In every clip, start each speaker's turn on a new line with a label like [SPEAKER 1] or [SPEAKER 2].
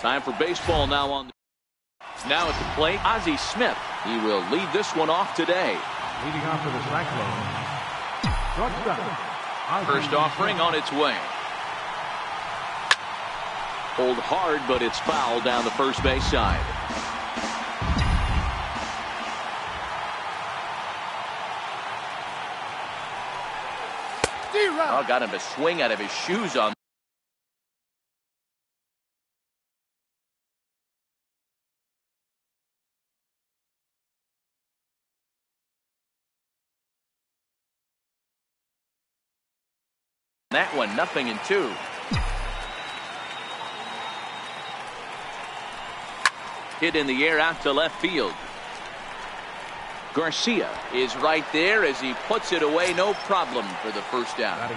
[SPEAKER 1] Time for baseball now on. Now at the plate, Ozzie Smith. He will lead this one off today.
[SPEAKER 2] Leading off for the Cyclones.
[SPEAKER 1] First offering on its way. Hold hard, but it's foul down the first base side. Oh, got him to swing out of his shoes on. That one, 0-2. Hit in the air out to left field. Garcia is right there as he puts it away, no problem for the first out.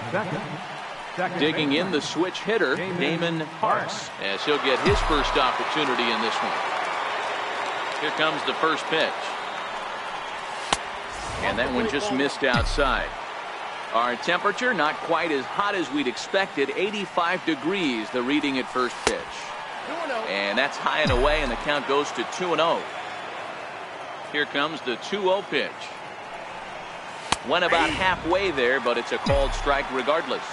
[SPEAKER 1] Digging in the switch hitter, Damon Parks, as he'll get his first opportunity in this one. Here comes the first pitch. And that one just missed outside. Our temperature not quite as hot as we'd expected, 85 degrees the reading at first pitch. And that's high and away, and the count goes to 2-0. Here comes the 2-0 pitch. Went about halfway there, but it's a called strike regardless.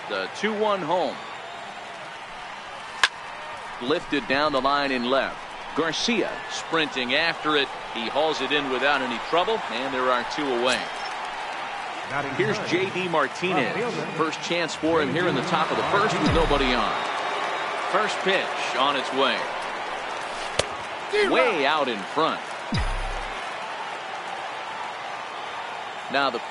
[SPEAKER 1] The 2-1 home. Lifted down the line in left. Garcia sprinting after it. He hauls it in without any trouble, and there are two away. Here's J.D. Martinez. First chance for him here in the top of the first with nobody on. First pitch on its way. Way out in front. Now the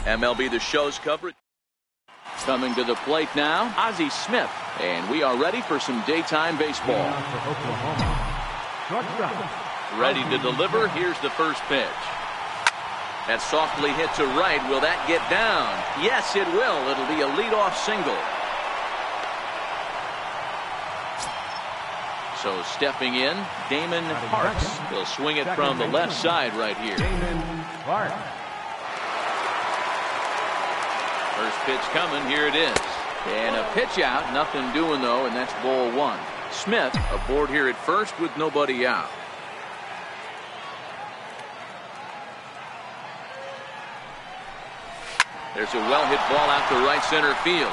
[SPEAKER 1] MLB The Show's coverage. Coming to the plate now, Ozzie Smith. And we are ready for some daytime baseball. Ready to deliver. Here's the first pitch. That's softly hit to right. Will that get down? Yes, it will. It'll be a leadoff single. So stepping in, Damon Parks. He'll swing it from the left side right here. First pitch coming. Here it is. And a pitch out. Nothing doing, though, and that's ball one. Smith aboard here at first with nobody out. There's a well-hit ball out to right center field.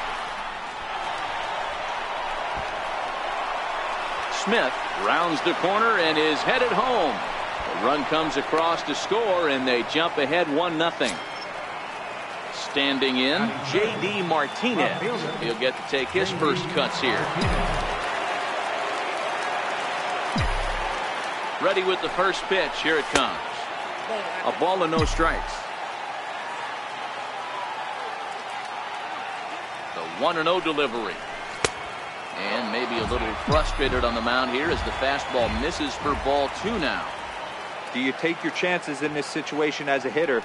[SPEAKER 1] Smith rounds the corner and is headed home. The run comes across to score, and they jump ahead 1-0. Standing in, J.D. Martinez. He'll get to take his first cuts here. Ready with the first pitch. Here it comes. A ball and no strikes. The 1-0 delivery. And maybe a little frustrated on the mound here as the fastball misses for ball two now.
[SPEAKER 3] Do you take your chances in this situation as a hitter,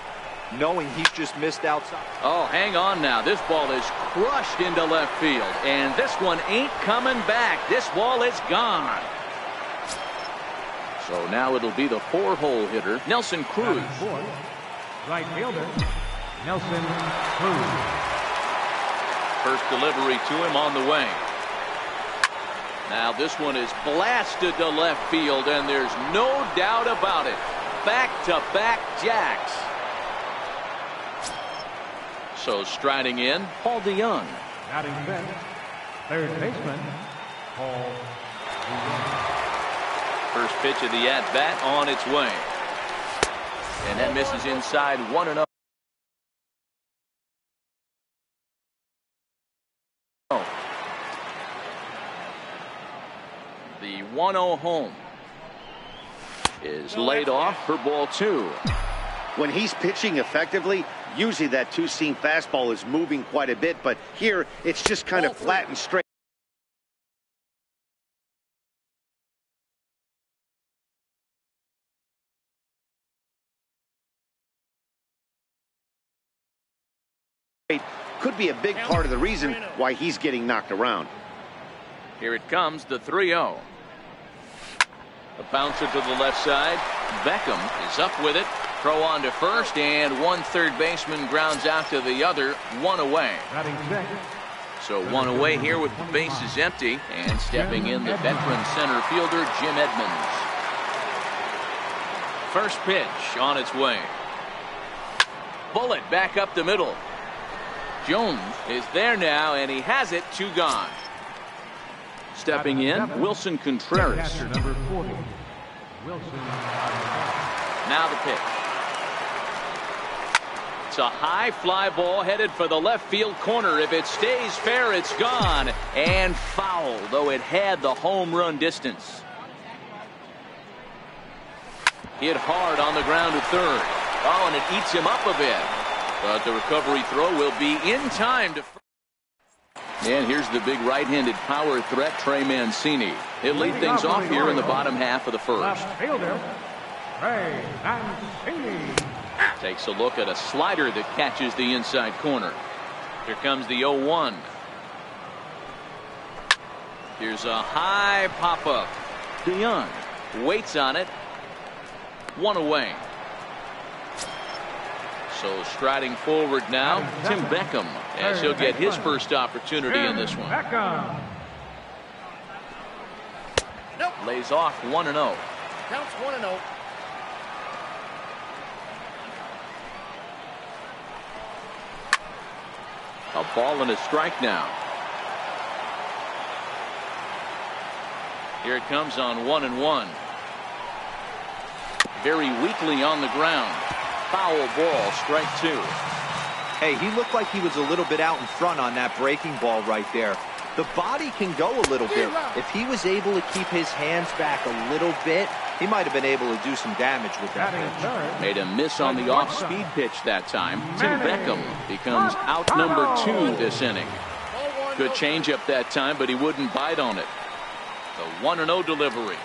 [SPEAKER 3] knowing he's just missed outside?
[SPEAKER 1] Oh, hang on now. This ball is crushed into left field, and this one ain't coming back. This ball is gone. So now it'll be the four-hole hitter, Nelson Cruz.
[SPEAKER 2] Right fielder, Nelson Cruz.
[SPEAKER 1] First delivery to him on the way. Now this one is blasted to left field, and there's no doubt about it. back-to-back jacks. So striding in, Paul DeYoung.
[SPEAKER 2] Batting fifth, third baseman, Paul DeYoung.
[SPEAKER 1] First pitch of the at-bat on its way. And that misses inside 1-0. The 1-0 home is laid off for ball 2.
[SPEAKER 4] When he's pitching effectively, usually that two-seam fastball is moving quite a bit, but here it's just kind of flat and straight. Could be a big part of the reason why he's getting knocked around.
[SPEAKER 1] Here it comes, the 3-0. A bouncer to the left side. Beckham is up with it. Throw on to first, and one third baseman grounds out to the other. One away. So one away here with the bases empty, and stepping in the veteran center fielder Jim Edmonds. First pitch on its way. Bullet back up the middle. Jones is there now, and he has it. 2 gone. Stepping in, Wilson Contreras.
[SPEAKER 2] Number 40, Wilson.
[SPEAKER 1] Now the pitch. It's a high fly ball headed for the left field corner. If it stays fair, it's gone. And foul, though it had the home run distance. Hit hard on the ground to third. Oh, and it eats him up a bit. But the recovery throw will be in time to. And here's the big right-handed power threat, Trey Mancini. He'll lead things off here in the bottom half of the first.
[SPEAKER 2] Left fielder, Trey Mancini.
[SPEAKER 1] Takes a look at a slider that catches the inside corner. Here comes the 0-1. Here's a high pop-up. DeYoung waits on it. One away. So striding forward now, Tim Beckham, as he'll get his first opportunity in this one. Lays off 1-0.
[SPEAKER 5] Counts 1-0.
[SPEAKER 1] A ball and a strike now. Here it comes on 1-1. Very weakly on the ground. Foul ball, strike 2.
[SPEAKER 3] Hey, he looked like he was a little bit out in front on that breaking ball right there. The body can go a little bit. If he was able to keep his hands back a little bit, he might have been able to do some damage with that pitch.
[SPEAKER 1] Made a miss on the off-speed pitch that time. Tim Beckham becomes out number 2 this inning. Good changeup that time, but he wouldn't bite on it. The 1-0 delivery.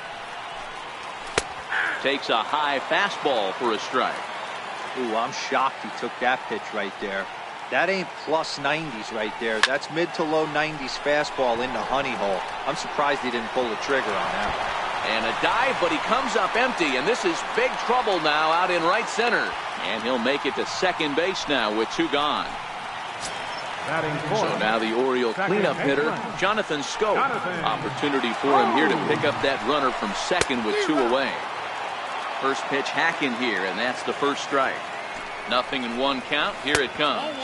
[SPEAKER 1] Takes a high fastball for a strike.
[SPEAKER 3] Ooh, I'm shocked he took that pitch right there. That ain't plus 90s right there. That's mid to low 90s fastball into honey hole. I'm surprised he didn't pull the trigger on that.
[SPEAKER 1] And a dive, but he comes up empty, and this is big trouble now out in right center. And he'll make it to second base now with 2 gone. So now the Oriole cleanup hitter, Jonathan Scope. Opportunity for him here to pick up that runner from second with 2 away. First pitch hacking here, and that's the first strike. Nothing in 1 count. Here it comes.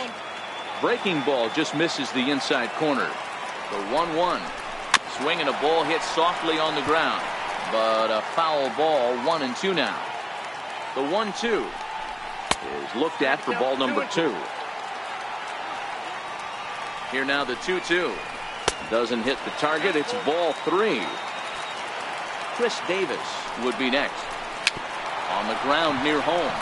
[SPEAKER 1] Breaking ball just misses the inside corner. The 1-1. Swinging a ball hit softly on the ground, but a foul ball. 1-2 now. The 1-2 is looked at for ball number 2. Here now the 2-2. Doesn't hit the target. It's ball 3. Chris Davis would be next. On the ground near home.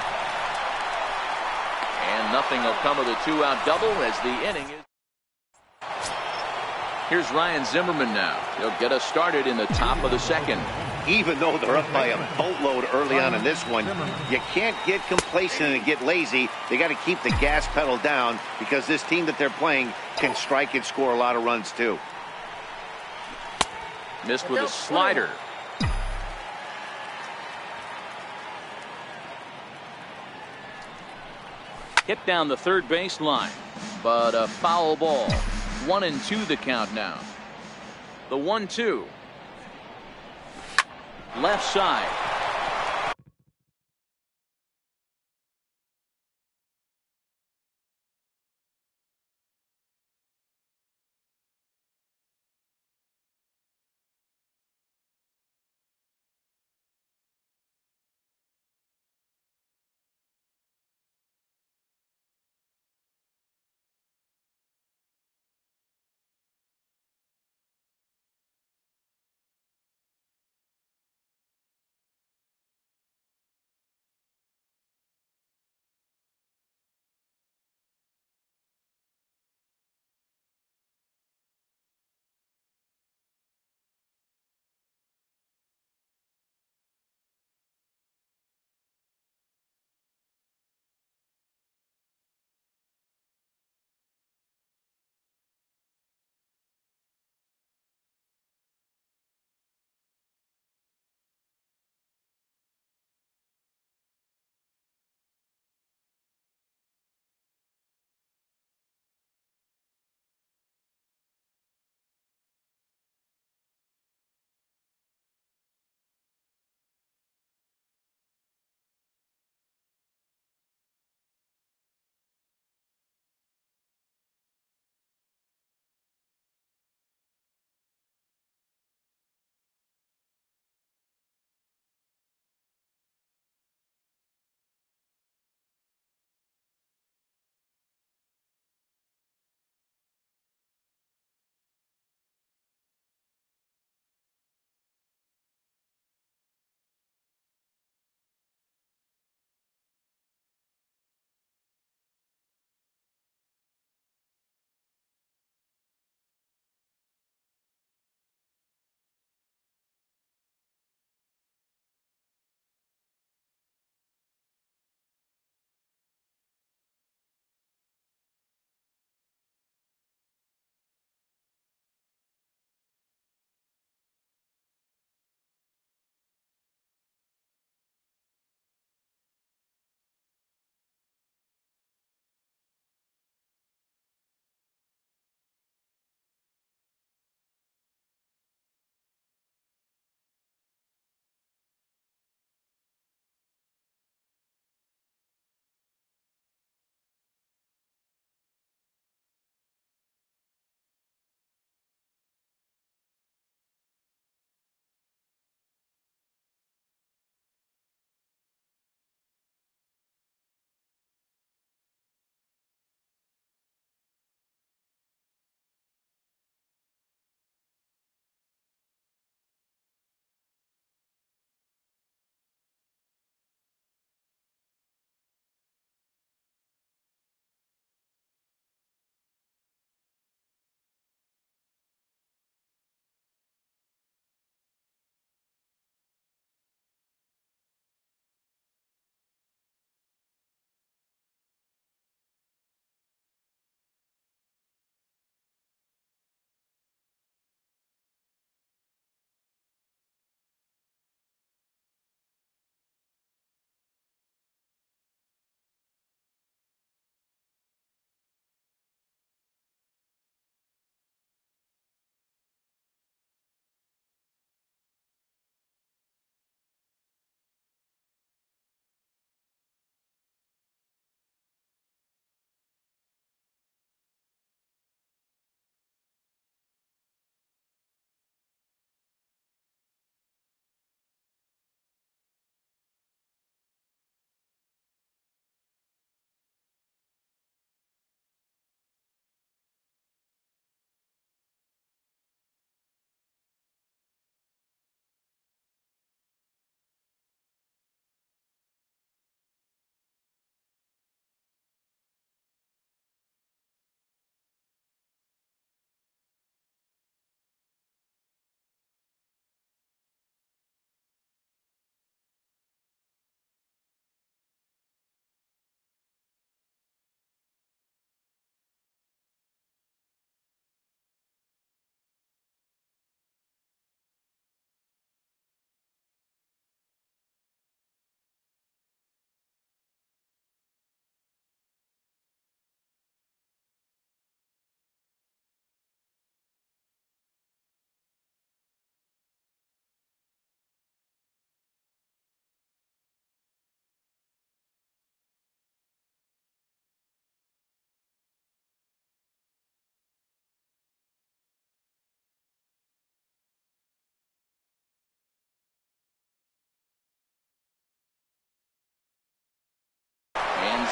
[SPEAKER 1] And nothing will come of the 2-out double as the inning is. Here's Ryan Zimmerman now. He'll get us started in the top of the second.
[SPEAKER 4] Even though they're up by a boatload early on in this one, you can't get complacent and get lazy. They got to keep the gas pedal down because this team that they're playing can strike and score a lot of runs too.
[SPEAKER 1] Missed with a slider. Hit down the third base line, but a foul ball. 1-2 the count now. The 1-2. Left side.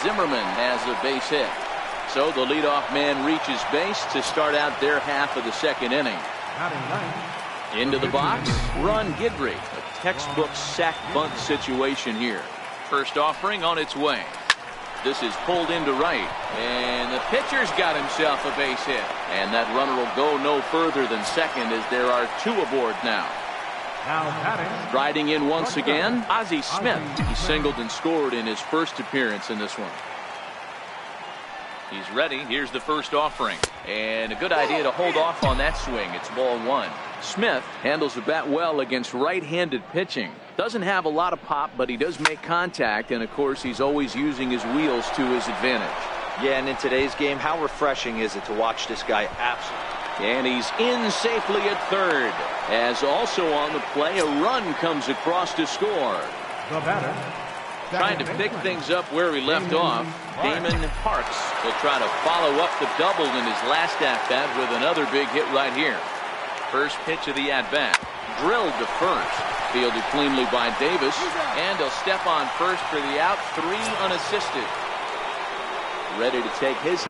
[SPEAKER 1] Zimmerman has a base hit. So the leadoff man reaches base to start out their half of the second inning. Into the box, Ron Guidry. A textbook sack bunt situation here. First offering on its way. This is pulled into right. And the pitcher's got himself a base hit. And that runner will go no further than second as there are two aboard now. Riding in once again, Ozzie Smith. He singled and scored in his first appearance in this one. He's ready. Here's the first offering. And a good idea to hold off on that swing. It's ball one. Smith handles the bat well against right-handed pitching. Doesn't have a lot of pop, but he does make contact. And, of course, he's always using his wheels to his advantage.
[SPEAKER 3] Yeah, and in today's game, how refreshing is it to watch this guy absolutely.
[SPEAKER 1] And he's in safely at third. As also on the play, a run comes across to score.
[SPEAKER 2] The batter.
[SPEAKER 1] Trying to pick things up where he left off. Damon Parks will try to follow up the double in his last at-bat with another big hit right here. First pitch of the at-bat. Drilled to first. Fielded cleanly by Davis. And he'll step on first for the out. 3 unassisted. Ready to take his...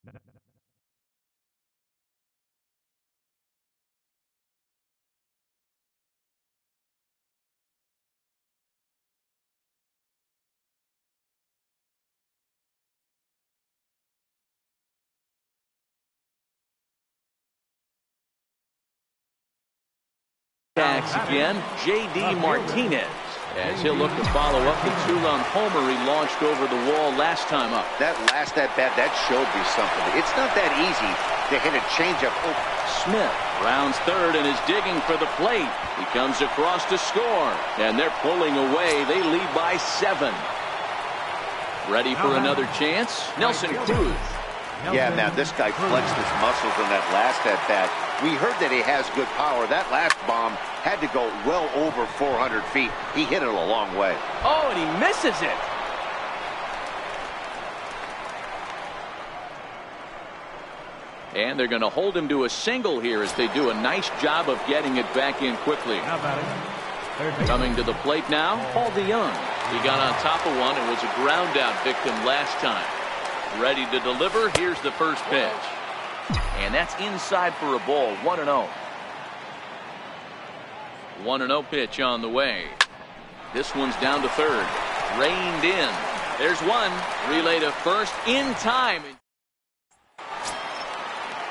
[SPEAKER 1] again, J.D. Martinez, as he'll look to follow up the two-run homer he launched over the wall last time up.
[SPEAKER 4] That last at-bat, that showed me something. It's not that easy to hit a changeup.
[SPEAKER 1] Smith rounds third and is digging for the plate. He comes across to score, and they're pulling away. They lead by 7. Ready for another chance? Nelson Cruz.
[SPEAKER 4] Yeah, man, this guy flexed his muscles in that last at-bat. We heard that he has good power. That last bomb had to go well over 400 feet. He hit it a long way.
[SPEAKER 1] Oh, and he misses it. And they're going to hold him to a single here as they do a nice job of getting it back in quickly. Coming to the plate now, Paul DeYoung. He got on top of one and was a ground-out victim last time. Ready to deliver. Here's the first pitch. And that's inside for a ball. 1-0. 1-0 pitch on the way. This one's down to third. Reined in. There's one. Relay to first in time.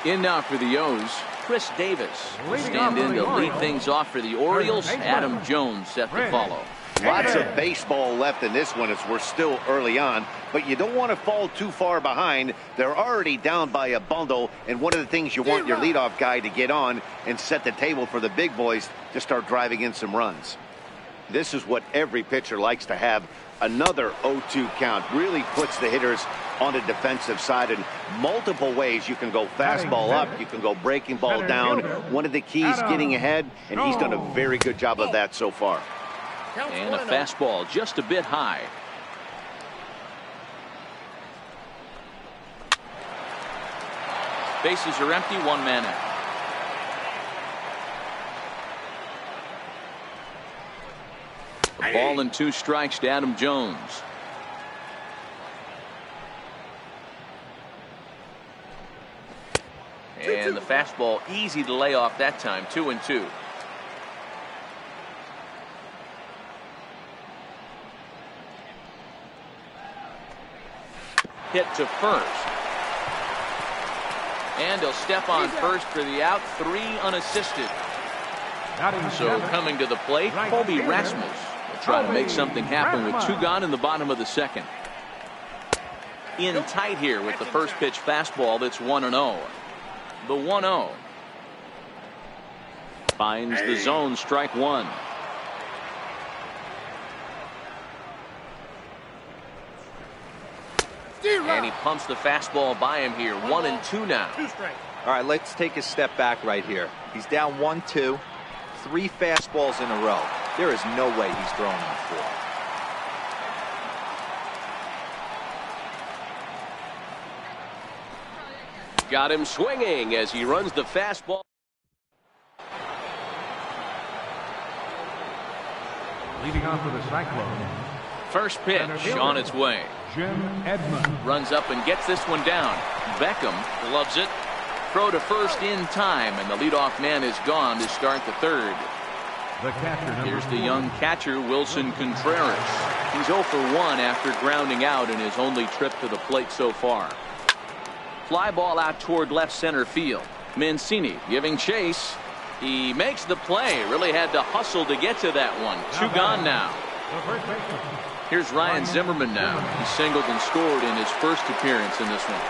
[SPEAKER 1] In now for the O's, Chris Davis will stand in to lead things off for the Orioles. Adam Jones set to follow.
[SPEAKER 4] Lots of baseball left in this one as we're still early on, but you don't want to fall too far behind. They're already down by a bundle, and one of the things you want your leadoff guy to get on and set the table for the big boys to start driving in some runs. This is what every pitcher likes to have. Another 0-2 count really puts the hitters on the defensive side in multiple ways. You can go fastball up, you can go breaking ball down. One of the keys, getting ahead, and he's done a very good job of that so far.
[SPEAKER 1] And a fastball just a bit high. Bases are empty, 1 man out. A ball and 2 strikes to Adam Jones. And the fastball easy to lay off that time. 2-2. Hit to first. And he'll step on first for the out. 3 unassisted. So coming to the plate, Colby Rasmus will try to make something happen with 2 gone in the bottom of the second. In tight here with the first pitch fastball. That's 1-0. The 1-0. Finds the zone, strike 1. And he pumps the fastball by him here. 1-2 now.
[SPEAKER 3] All right, let's take a step back right here. He's down 1-2, 3 fastballs in a row. There is no way he's throwing on 4.
[SPEAKER 1] Got him swinging as he runs the fastball.
[SPEAKER 2] Leading off for the Cyclones.
[SPEAKER 1] First pitch on its way.
[SPEAKER 2] Jim Edmonds.
[SPEAKER 1] Runs up and gets this one down. Beckham loves it. Throw to first in time, and the leadoff man is gone to start the third.
[SPEAKER 2] The catcher,
[SPEAKER 1] here's the young catcher, Wilson Contreras. He's 0 for 1 after grounding out in his only trip to the plate so far. Fly ball out toward left center field. Mancini giving chase. He makes the play. Really had to hustle to get to that one. Two gone now. Here's Ryan Zimmerman now. He singled and scored in his first appearance in this one.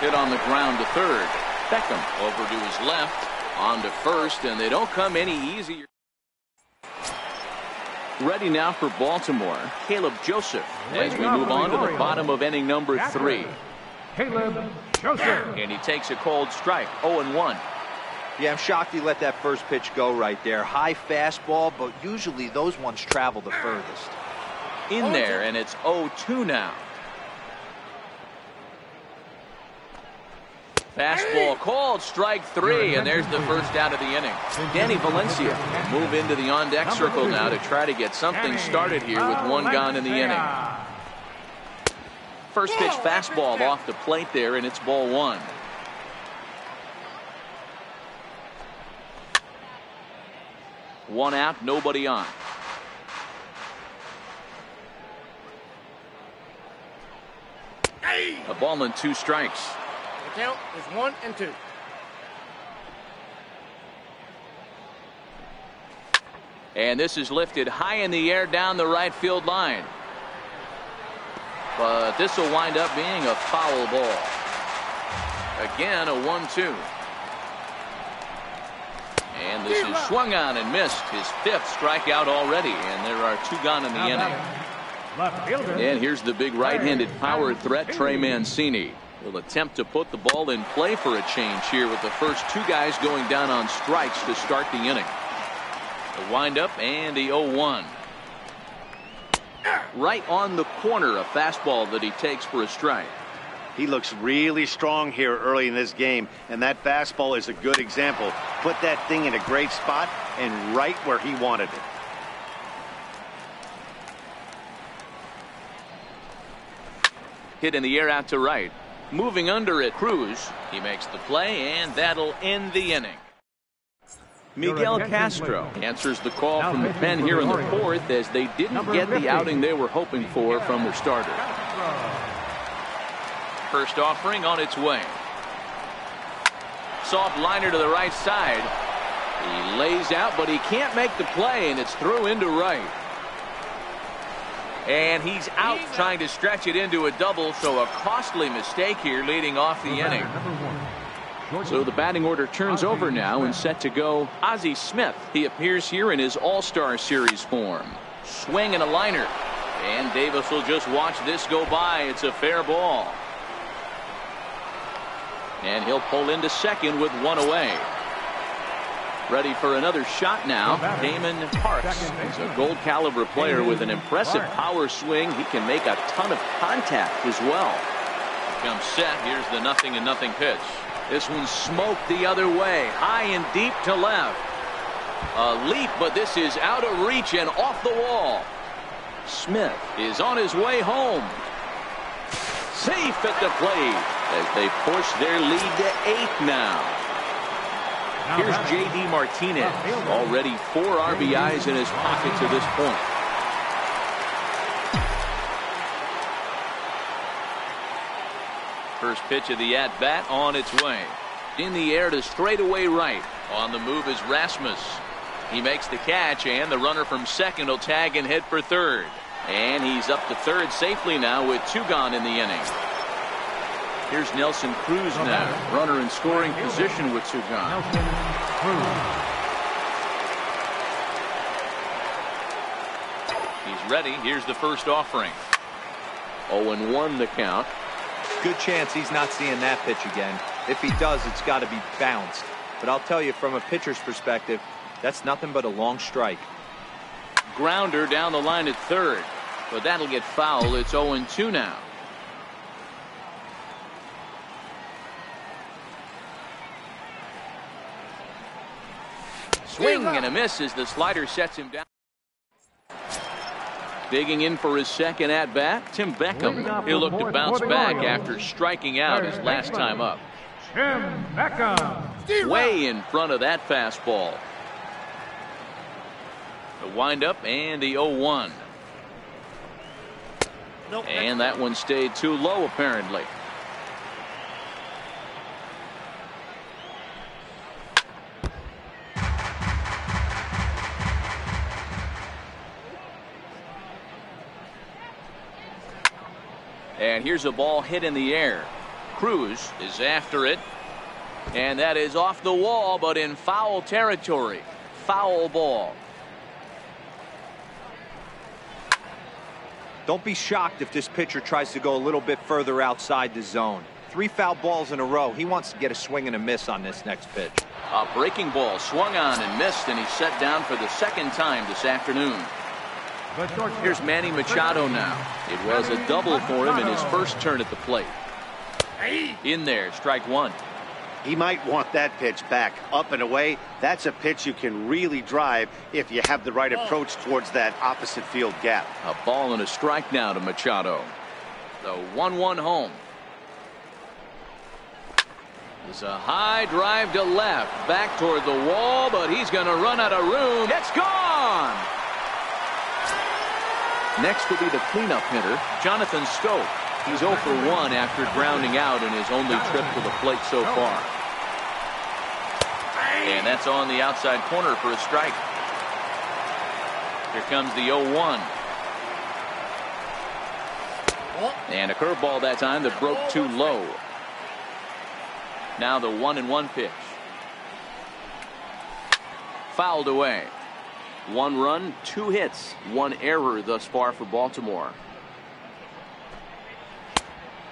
[SPEAKER 1] Hit on the ground to third. Beckham over to his left. On to first, and they don't come any easier. Ready now for Baltimore, Caleb Joseph, as we move on to the bottom of inning number 3.
[SPEAKER 2] Caleb Joseph.
[SPEAKER 1] And he takes a cold strike, 0-1.
[SPEAKER 3] Yeah, I'm shocked he let that first pitch go right there. High fastball, but usually those ones travel the furthest.
[SPEAKER 1] In there, and it's 0-2 now. Fastball called, strike 3, and there's the first out of the inning. Danny Valencia will move into the on-deck circle now to try to get something started here with one gone in the inning. First pitch fastball off the plate there, and it's ball 1. One out, nobody on. A ball and 2 strikes.
[SPEAKER 5] The count is 1-2.
[SPEAKER 1] And this is lifted high in the air down the right field line. But this will wind up being a foul ball. Again, a 1-2. And this is swung on and missed. His 5th strikeout already, and there are 2 gone in the inning. And here's the big right-handed power threat, Trey Mancini. Will attempt to put the ball in play for a change here with the first 2 guys going down on strikes to start the inning. The windup and the 0-1. Right on the corner, a fastball that he takes for a strike.
[SPEAKER 4] He looks really strong here early in this game, and that fastball is a good example. Put that thing in a great spot and right where he wanted it.
[SPEAKER 1] Hit in the air out to right. Moving under it, Cruz. He makes the play, and that'll end the inning. Miguel Castro answers the call from the pen here in the 4th as they didn't get the outing they were hoping for from their starter. First offering on its way. Soft liner to the right side. He lays out, but he can't make the play, and it's through into right. And he's out trying to stretch it into a double, so a costly mistake here leading off the inning. So the batting order turns over now and set to go Ozzie Smith. He appears here in his All-Star Series form. Swing and a liner. And Davis will just watch this go by. It's a fair ball. And he'll pull into second with 1 away. Ready for another shot now, Damon Parks. He's a gold caliber player with an impressive power swing. He can make a ton of contact as well. Comes set. Here's the 0-0 pitch. This one's smoked the other way, high and deep to left. A leap, but this is out of reach and off the wall. Smith is on his way home. Safe at the plate as they push their lead to 8 now. Here's J.D. Martinez, already 4 RBIs in his pocket to this point. First pitch of the at-bat on its way. In the air to straightaway right. On the move is Rasmus. He makes the catch, and the runner from second will tag and head for third. And he's up to third safely now with 2 gone in the inning. Here's Nelson Cruz now, runner in scoring position with 2 gone. He's ready. Here's the first offering. 0-1 the count.
[SPEAKER 3] Good chance he's not seeing that pitch again. If he does, it's got to be bounced. But I'll tell you, from a pitcher's perspective, that's nothing but a long strike.
[SPEAKER 1] Grounder down the line at third, but that'll get foul. It's 0-2 now. Swing and a miss as the slider sets him down. Digging in for his second at-bat, Tim Beckham. He'll look to bounce back after striking out his last time up.
[SPEAKER 2] Tim Beckham.
[SPEAKER 1] Way in front of that fastball. The windup and the 0-1. And that one stayed too low, apparently. And here's a ball hit in the air. Cruz is after it. And that is off the wall, but in foul territory. Foul ball.
[SPEAKER 3] Don't be shocked if this pitcher tries to go a little bit further outside the zone. 3 foul balls in a row. He wants to get a swing and a miss on this next pitch.
[SPEAKER 1] A breaking ball swung on and missed, and he's set down for the second time this afternoon. Here's Manny Machado now. It was a double for him in his first turn at the plate. In there, strike one.
[SPEAKER 4] He might want that pitch back, up and away. That's a pitch you can really drive if you have the right approach towards that opposite field gap.
[SPEAKER 1] A ball and a strike now to Machado. The 1-1 home. It's a high drive to left, back toward the wall, but he's going to run out of room. It's gone! Next will be the cleanup hitter, Jonathan Schoop. He's 0 for 1 after grounding out in his only trip to the plate so far. And that's on the outside corner for a strike. Here comes the 0-1. And a curveball that time that broke too low. Now the 1-1 pitch. Fouled away. 1 run, 2 hits, 1 error thus far for Baltimore.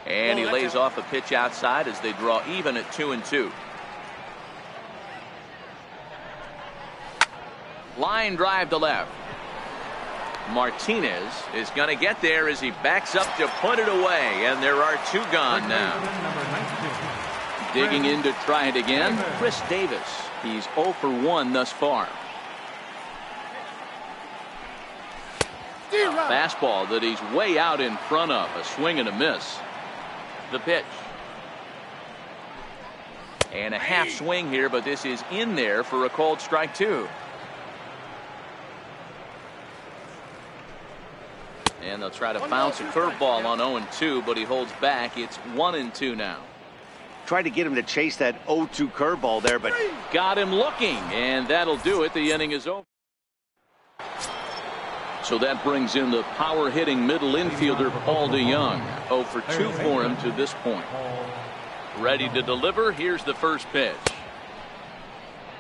[SPEAKER 1] And he lays off a pitch outside as they draw even at 2-2. Line drive to left. Martinez is going to get there as he backs up to put it away, and there are 2 gone now. Digging in to try it again, Chris Davis. He's 0 for 1 thus far. A fastball that he's way out in front of. A swing and a miss. The pitch. And a half swing here, but this is in there for a called strike 2. And they'll try to bounce a curveball on 0-2, but he holds back. It's 1-2 now.
[SPEAKER 4] Tried to get him to chase that 0-2 curveball there, but
[SPEAKER 1] got him looking, and that'll do it. The inning is over. So that brings in the power-hitting middle infielder Paul DeYoung. 0 for 2 for him to this point. Ready to deliver. Here's the first pitch.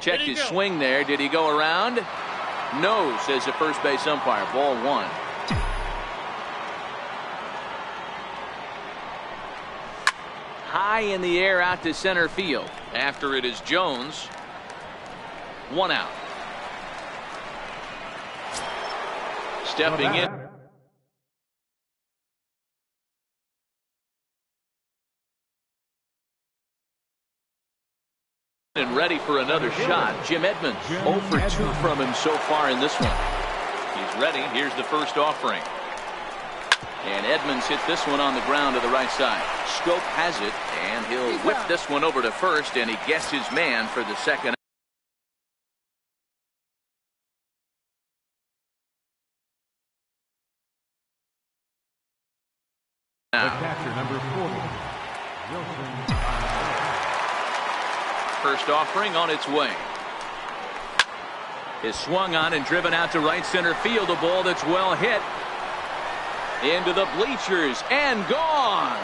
[SPEAKER 1] Checked his swing there. Did he go around? No, says the first base umpire. Ball 1. High in the air out to center field. After it is Jones. 1 out. Stepping in. And ready for another shot. Jim Edmonds. 0 for 2 from him so far in this one. He's ready. Here's the first offering. And Edmonds hit this one on the ground to the right side. Schoop has it, and he'll whip this one over to first, and he gets his man for the second.
[SPEAKER 2] Catcher number 40.
[SPEAKER 1] First offering on its way. Is swung on and driven out to right center field. A ball that's well hit. Into the bleachers and gone.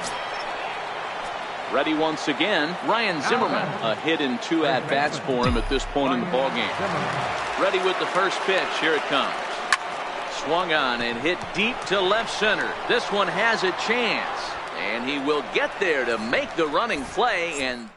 [SPEAKER 1] Ready once again, Ryan Zimmerman. A hit in 2 at-bats for him at this point in the ballgame. Ready with the first pitch. Here it comes. Swung on and hit deep to left center. This one has a chance. And he will get there to make the running play. And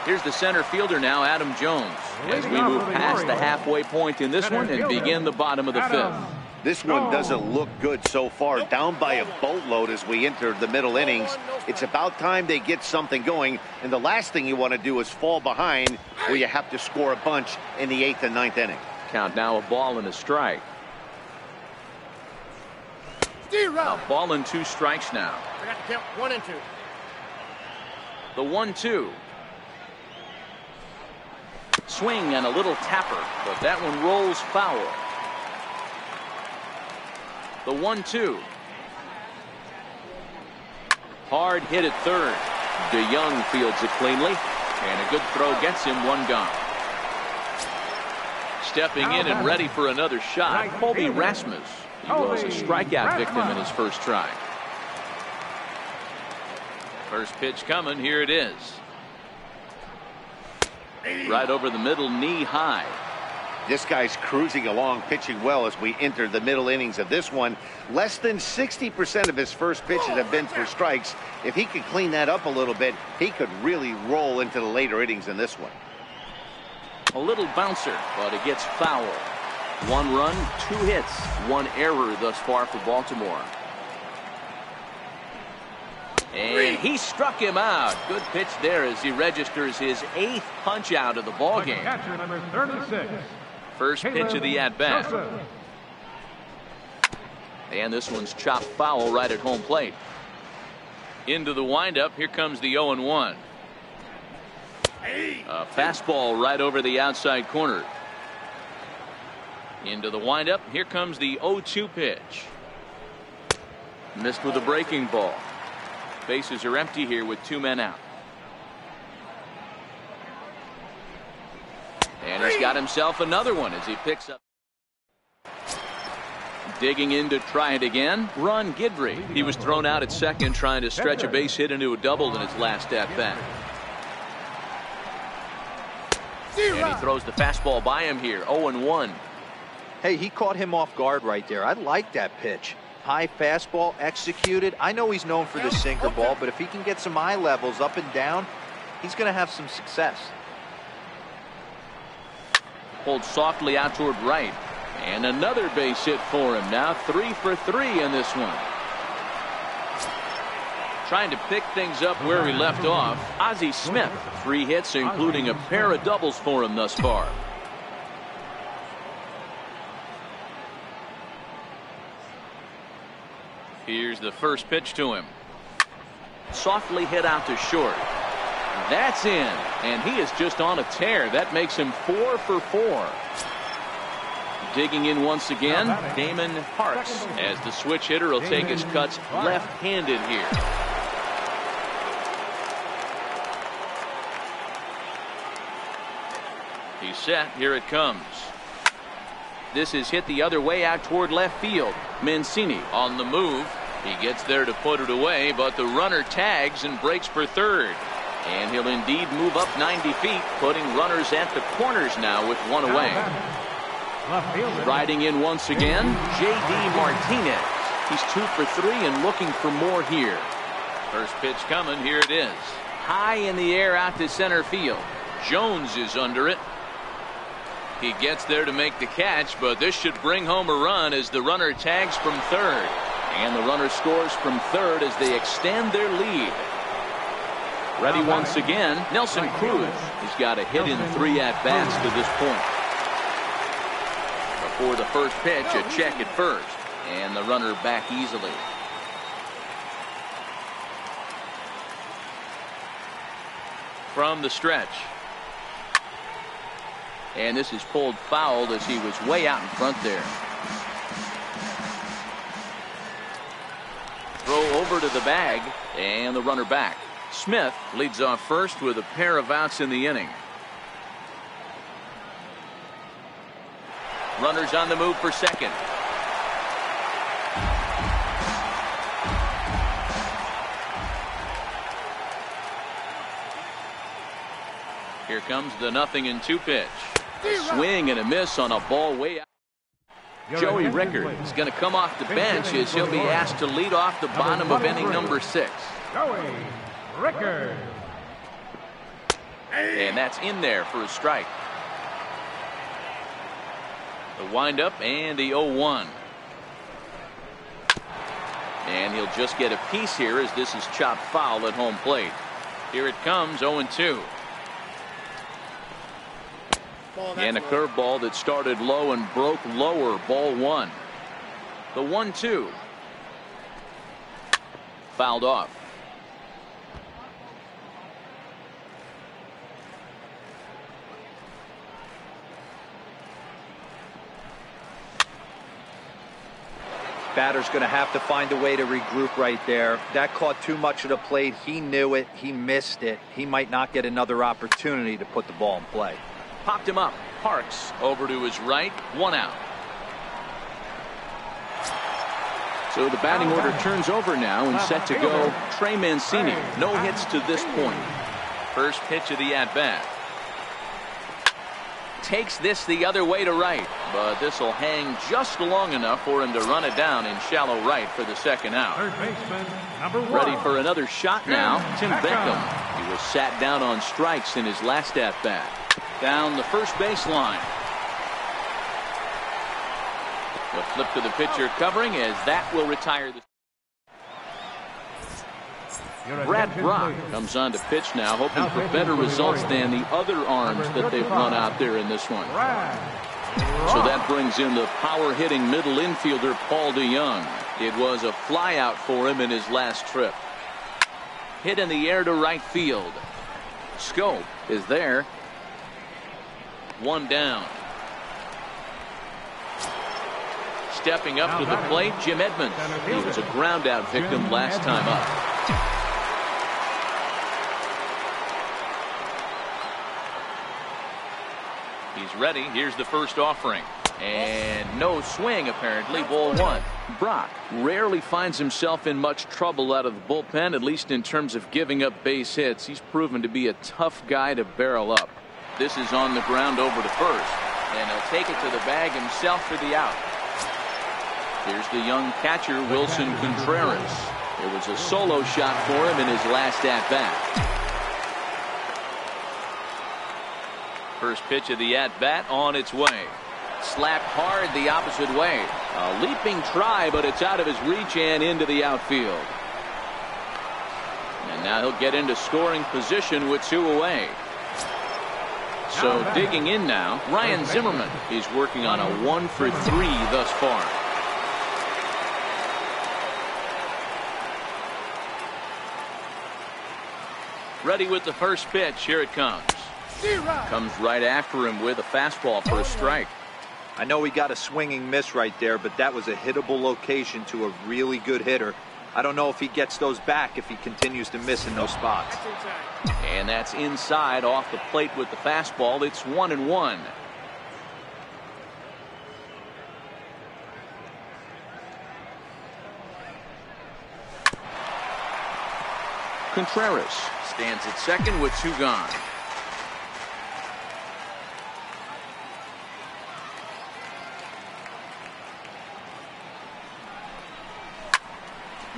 [SPEAKER 1] here's the center fielder now, Adam Jones, as we move past the halfway point in this one and begin the bottom of the 5th.
[SPEAKER 4] this one doesn't look good so far. Down by a boatload as we enter the middle innings. It's about time they get something going. And the last thing you want to do is fall behind where you have to score a bunch in the 8th and 9th inning.
[SPEAKER 1] Count now, a ball and a strike. A ball and 2 strikes now.
[SPEAKER 5] I got to count 1 and 2.
[SPEAKER 1] The 1-2. Swing and a little tapper, but that one rolls foul. The 1-2. Hard hit at third. DeYoung fields it cleanly, and a good throw gets him 1 gone. Stepping in and ready for another shot, Colby Rasmus. He was a strikeout victim in his first try. First pitch coming, here it is. Right over the middle, knee high.
[SPEAKER 4] This guy's cruising along, pitching well as we enter the middle innings of this one. Less than 60% of his first pitches have been for strikes. If he could clean that up a little bit, he could really roll into the later innings in this one.
[SPEAKER 1] A little bouncer, but it gets foul. 1 run, 2 hits, 1 error thus far for Baltimore. And he struck him out. Good pitch there as he registers his 8th punch out of the ball game.
[SPEAKER 2] Catcher number 36.
[SPEAKER 1] First pitch of the at-bat. And this one's chopped foul right at home plate. Into the windup. Here comes the 0-1. A fastball right over the outside corner. Into the windup. Here comes the 0-2 pitch. Missed with a breaking ball. Bases are empty here with 2 men out. And he's got himself another one as he picks up. Digging in to try it again, Ron Guidry. He was thrown out at second trying to stretch a base hit into a double in his last at bat. And he throws the fastball by him here, 0-1.
[SPEAKER 3] Hey, he caught him off guard right there. I like that pitch. High fastball executed. I know he's known for the sinker ball, but if he can get some eye levels up and down, he's going to have some success.
[SPEAKER 1] Pulled softly out toward right. And another base hit for him. Now 3 for 3 in this one. Trying to pick things up where he left off. Ozzie Smith, 3 hits, including a pair of doubles for him thus far. Here's the first pitch to him. Softly hit out to short. That's in, and he is just on a tear. That makes him 4 for 4. Digging in once again, Damon Parks, as the switch hitter will take his cuts left-handed here. He's set. Here it comes. This is hit the other way out toward left field. Mancini on the move. He gets there to put it away, but the runner tags and breaks for third. And he'll indeed move up 90 feet, putting runners at the corners now with 1 away. Riding in once again, J.D. Martinez. He's 2 for 3 and looking for more here. First pitch coming. Here it is. High in the air out to center field. Jones is under it. He gets there to make the catch, but this should bring home a run as the runner tags from third. And the runner scores from third as they extend their lead. Ready once again, Nelson Cruz. He's got a hit in 3 at-bats to this point. Before the first pitch, a check at first. And the runner back easily. From the stretch. And this is pulled foul as he was way out in front there. Throw over to the bag, and the runner back. Smith leads off first with a pair of outs in the inning. Runners on the move for second. Here comes the 0-2 pitch. A swing and a miss on a ball way out. Joey Rickard is going to come off the bench as he'll be asked to lead off the bottom of inning number 6.
[SPEAKER 2] Joey Rickard.
[SPEAKER 1] And that's in there for a strike. The windup and the 0-1. And he'll just get a piece here as this is chopped foul at home plate. Here it comes, 0-2. And a curveball that started low and broke lower, ball 1. The 1-2. fouled off.
[SPEAKER 3] Batter's going to have to find a way to regroup right there. That caught too much of the plate. He knew it. He missed it. He might not get another opportunity to put the ball in play.
[SPEAKER 1] Popped him up. Parks over to his right. 1 out. So the batting order turns over now and set to go. Trey Mancini. No hits to this point. First pitch of the at-bat. Takes this the other way to right, but this will hang just long enough for him to run it down in shallow right for the second out.
[SPEAKER 2] Third baseman, number 1.
[SPEAKER 1] Ready for another shot now. Tim Beckham. He was sat down on strikes in his last at-bat. Down the first baseline. The flip to the pitcher covering as that will retire the. Brad Brock comes on to pitch now, hoping for better results than the other arms that they've run out there in this one. So that brings in the power-hitting middle infielder Paul DeYoung. It was a flyout for him in his last trip. Hit in the air to right field. Scope is there. 1 down. Stepping up to the plate, Jim Edmonds. He was a ground-out victim last time up. He's ready. Here's the first offering. And no swing, apparently. Ball 1. Brock rarely finds himself in much trouble out of the bullpen, at least in terms of giving up base hits. He's proven to be a tough guy to barrel up. This is on the ground over to first. And he'll take it to the bag himself for the out. Here's the young catcher, Wilson Contreras. It was a solo shot for him in his last at-bat. First pitch of the at-bat on its way. Slapped hard the opposite way. A leaping try, but it's out of his reach and into the outfield. And now he'll get into scoring position with 2 away. So digging in now, Ryan Zimmerman. He's working on a 1-for-3 thus far. Ready with the first pitch. Here it comes. Comes right after him with a fastball for a strike.
[SPEAKER 3] I know he got a swinging miss right there, but that was a hittable location to a really good hitter. I don't know if he gets those back if he continues to miss in those spots.
[SPEAKER 1] And that's inside off the plate with the fastball. It's 1-1. Contreras stands at second with 2 gone.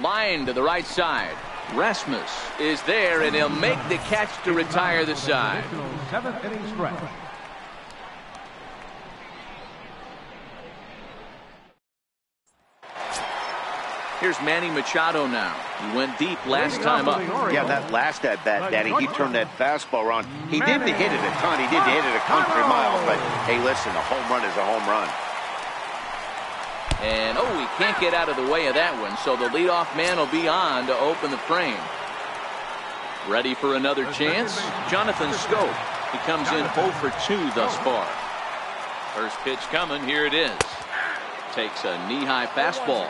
[SPEAKER 1] Line to the right side. Rasmus is there, and he'll make the catch to retire the side.
[SPEAKER 2] 7th inning stretch.
[SPEAKER 1] Here's Manny Machado now. He went deep last time up.
[SPEAKER 4] Yeah, that last at-bat, Danny, he turned that fastball around. He did hit it a ton. He did hit it a country mile, but hey, listen, a home run is a home run.
[SPEAKER 1] And, he can't get out of the way of that one, so the leadoff man will be on to open the frame. Ready for another chance? Jonathan Scope. He comes in 0 for 2 thus far. First pitch coming. Here it is. Takes a knee-high fastball.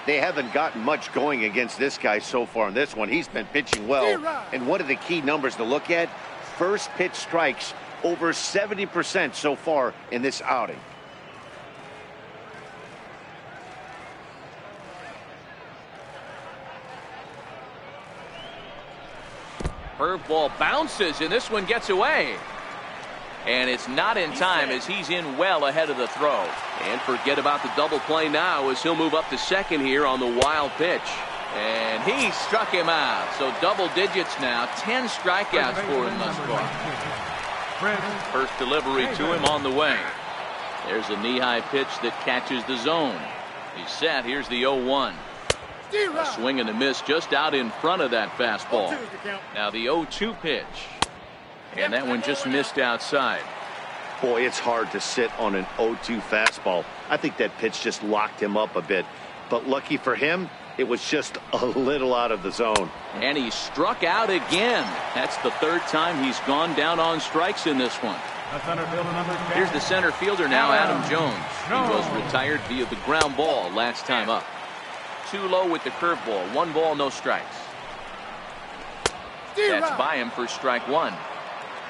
[SPEAKER 4] They haven't gotten much going against this guy so far in this one. He's been pitching well. And what are the key numbers to look at? First pitch strikes over 70% so far in this outing.
[SPEAKER 1] Curveball bounces, and this one gets away. And it's not in time as he's in well ahead of the throw. And forget about the double play now as he'll move up to second here on the wild pitch. And he struck him out. So double digits now. 10 strikeouts for him thus far. First delivery to him on the way. There's a knee-high pitch that catches the zone. He's set. Here's the 0-1. A swing and a miss just out in front of that fastball. Now the 0-2 pitch. And that one just missed outside.
[SPEAKER 4] Boy, it's hard to sit on an 0-2 fastball. I think that pitch just locked him up a bit. But lucky for him, It was just a little out of the zone.
[SPEAKER 1] And he struck out again. That's the third time he's gone down on strikes in this one.
[SPEAKER 2] The center fielder, number 10.
[SPEAKER 1] Here's the center fielder now, Adam Jones. He was retired via the ground ball last time up. Too low with the curveball. 1 ball, no strikes. That's by him for strike 1.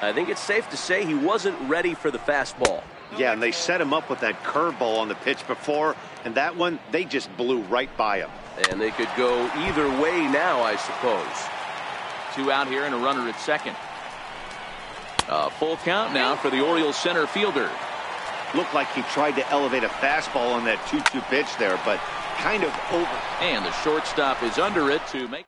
[SPEAKER 1] I think it's safe to say he wasn't ready for the fastball.
[SPEAKER 4] Yeah, and they set him up with that curveball on the pitch before, and that one, they just blew right by him.
[SPEAKER 1] And they could go either way now, I suppose. 2 out here and a runner at second. A full count now for the Orioles center fielder.
[SPEAKER 4] Looked like he tried to elevate a fastball on that 2-2 pitch there, but kind of over.
[SPEAKER 1] And the shortstop is under it to make.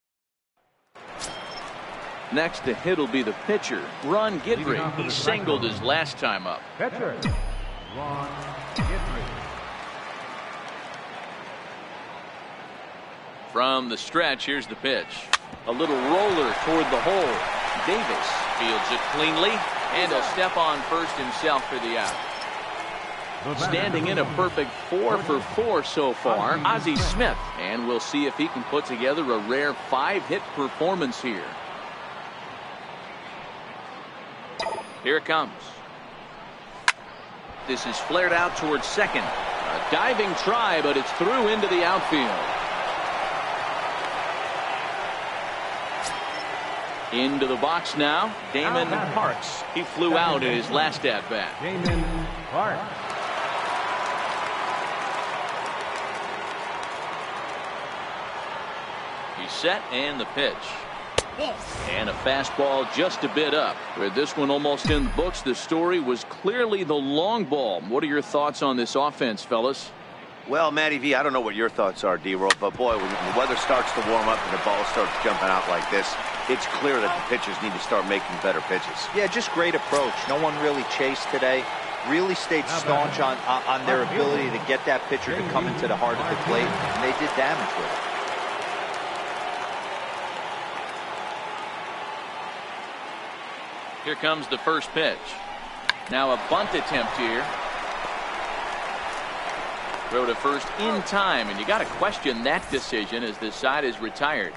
[SPEAKER 1] Next to hit will be the pitcher, Ron Guidry. He singled his last time up.
[SPEAKER 2] Pitcher, Ron Guidry.
[SPEAKER 1] From the stretch, here's the pitch. A little roller toward the hole. Davis fields it cleanly, and he'll step on first himself for the out. Standing in a perfect 4 for 4 so far, Ozzie Smith. And we'll see if he can put together a rare 5-hit performance here. Here it comes. This is flared out towards second. A diving try, but it's through into the outfield. Into the box now, Damon Parks. He flew out in his last at-bat.
[SPEAKER 2] Damon Parks.
[SPEAKER 1] He's set, and the pitch. And a fastball just a bit up. With this one almost in the books, the story was clearly the long ball. What are your thoughts on this offense, fellas?
[SPEAKER 4] Well, Matty V, I don't know what your thoughts are, D-Roll, but boy, when the weather starts to warm up and the ball starts jumping out like this, it's clear that the pitchers need to start making better pitches.
[SPEAKER 3] Yeah, just great approach. No one really chased today. Really stayed staunch on their ability to get that pitcher to come into the heart of the plate, and they did damage with it.
[SPEAKER 1] Here comes the first pitch. Now a bunt attempt here. Throw to first in time, and you got to question that decision as this side is retired.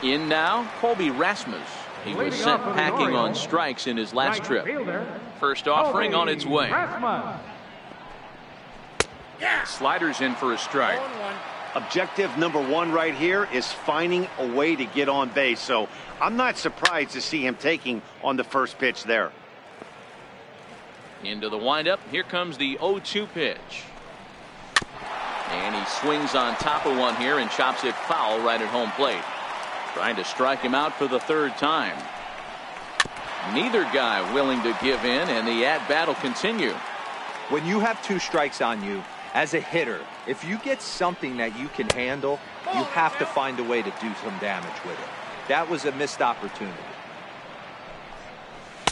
[SPEAKER 1] In now, Colby Rasmus. He was sent packing on strikes in his last trip. First offering on its way. Sliders in for a strike.
[SPEAKER 4] Objective number 1 right here is finding a way to get on base. So I'm not surprised to see him taking on the first pitch there.
[SPEAKER 1] Into the windup. Here comes the 0-2 pitch. And he swings on top of one here and chops it foul right at home plate. Trying to strike him out for the 3rd time. Neither guy willing to give in, and the at-bat will continue.
[SPEAKER 3] When you have 2 strikes on you, as a hitter, if you get something that you can handle, you have to find a way to do some damage with it. That was a missed opportunity.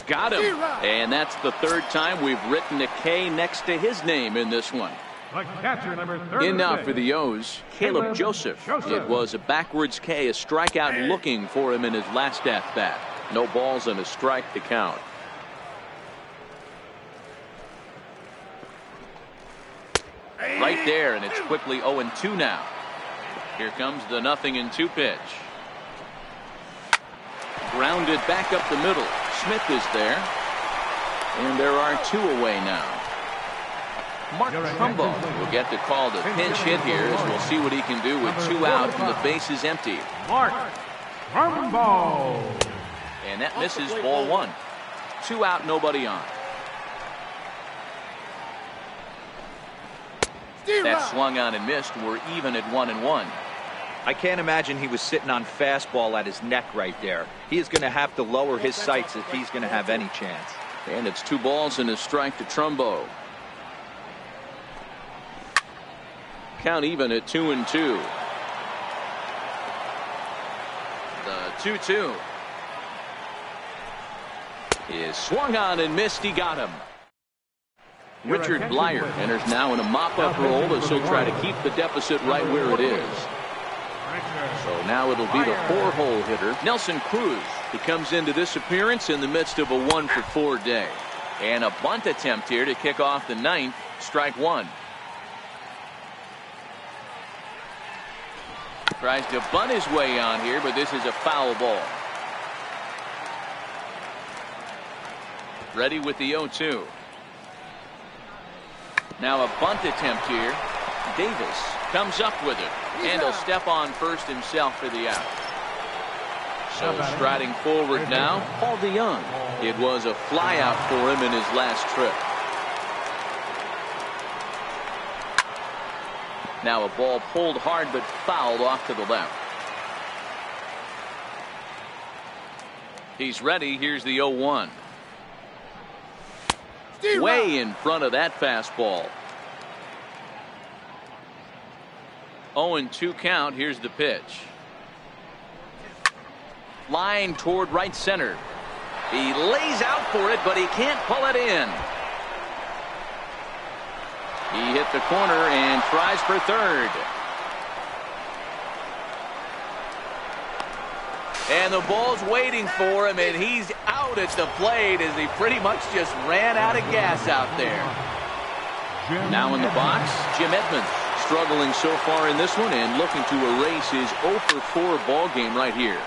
[SPEAKER 1] Got him. And that's the 3rd time we've written a K next to his name in this one.
[SPEAKER 2] Catcher, number 36.
[SPEAKER 1] In now for the O's, Caleb Joseph. It was a backwards K, a strikeout looking for him in his last at-bat. No balls and a strike to count. Right there, and it's quickly 0-2 now. Here comes the 0-2 pitch. Grounded back up the middle. Smith is there. And there are 2 away now. Mark Trumbo will get to call the pinch hit here as we'll see what he can do with 2 out and the base is empty.
[SPEAKER 2] Mark Trumbo.
[SPEAKER 1] And that misses ball 1. 2 out, nobody on. That swung on and missed. We're even at 1-1.
[SPEAKER 3] I can't imagine he was sitting on fastball at his neck right there. He is going to have to lower his sights if he's going to have any chance.
[SPEAKER 1] And it's 2 balls and a strike to Trumbo. Count even at 2-2. The 2-2 is swung on and missed. He got him. Richard Blyer enters now in a mop-up role as he'll try to keep the deficit right where it is. So now it'll be the 4-hole hitter, Nelson Cruz, who comes into this appearance in the midst of a 1-for-4 day. And a bunt attempt here to kick off the ninth. Strike one. Tries to bunt his way on here, but this is a foul ball. Ready with the 0-2. Now a bunt attempt here. Davis comes up with it, and he'll step on first himself for the out. So striding forward now, Paul DeYoung. It was a fly out for him in his last trip. Now a ball pulled hard but fouled off to the left. He's ready. Here's the 0-1. Way in front of that fastball. 0-2 count. Here's the pitch. Line toward right center. He lays out for it, but he can't pull it in. He hit the corner and tries for third. And the ball's waiting for him, and he's out at the plate as he pretty much just ran out of gas out there. Now in the box, Jim Edmonds, struggling so far in this one and looking to erase his 0-for-4 ball game right here.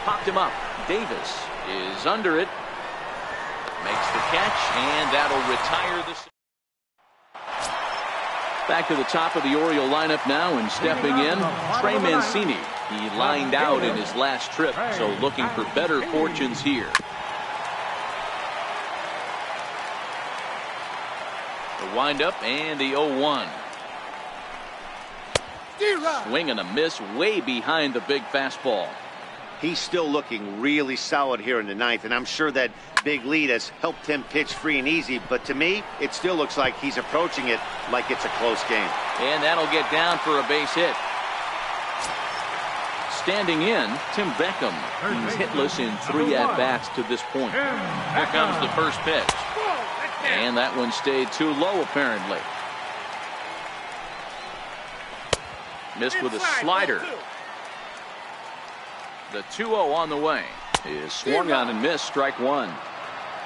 [SPEAKER 1] Popped him up. Davis is under it. Makes the catch, and that'll retire the... Back to the top of the Oriole lineup now, and stepping in, Trey Mancini. He lined out in his last trip, so looking for better fortunes here. The windup and the 0-1. Swing and a miss way behind the big fastball.
[SPEAKER 4] He's still looking really solid here in the ninth, and I'm sure that big lead has helped him pitch free and easy, but to me, it still looks like he's approaching it like it's a close game.
[SPEAKER 1] And that'll get down for a base hit. Standing in, Tim Beckham. He's hitless in 3 at-bats to this point. Here comes the first pitch. And that one stayed too low, apparently. Missed with a slider. The 2-0 on the way is swung on and missed. Strike one.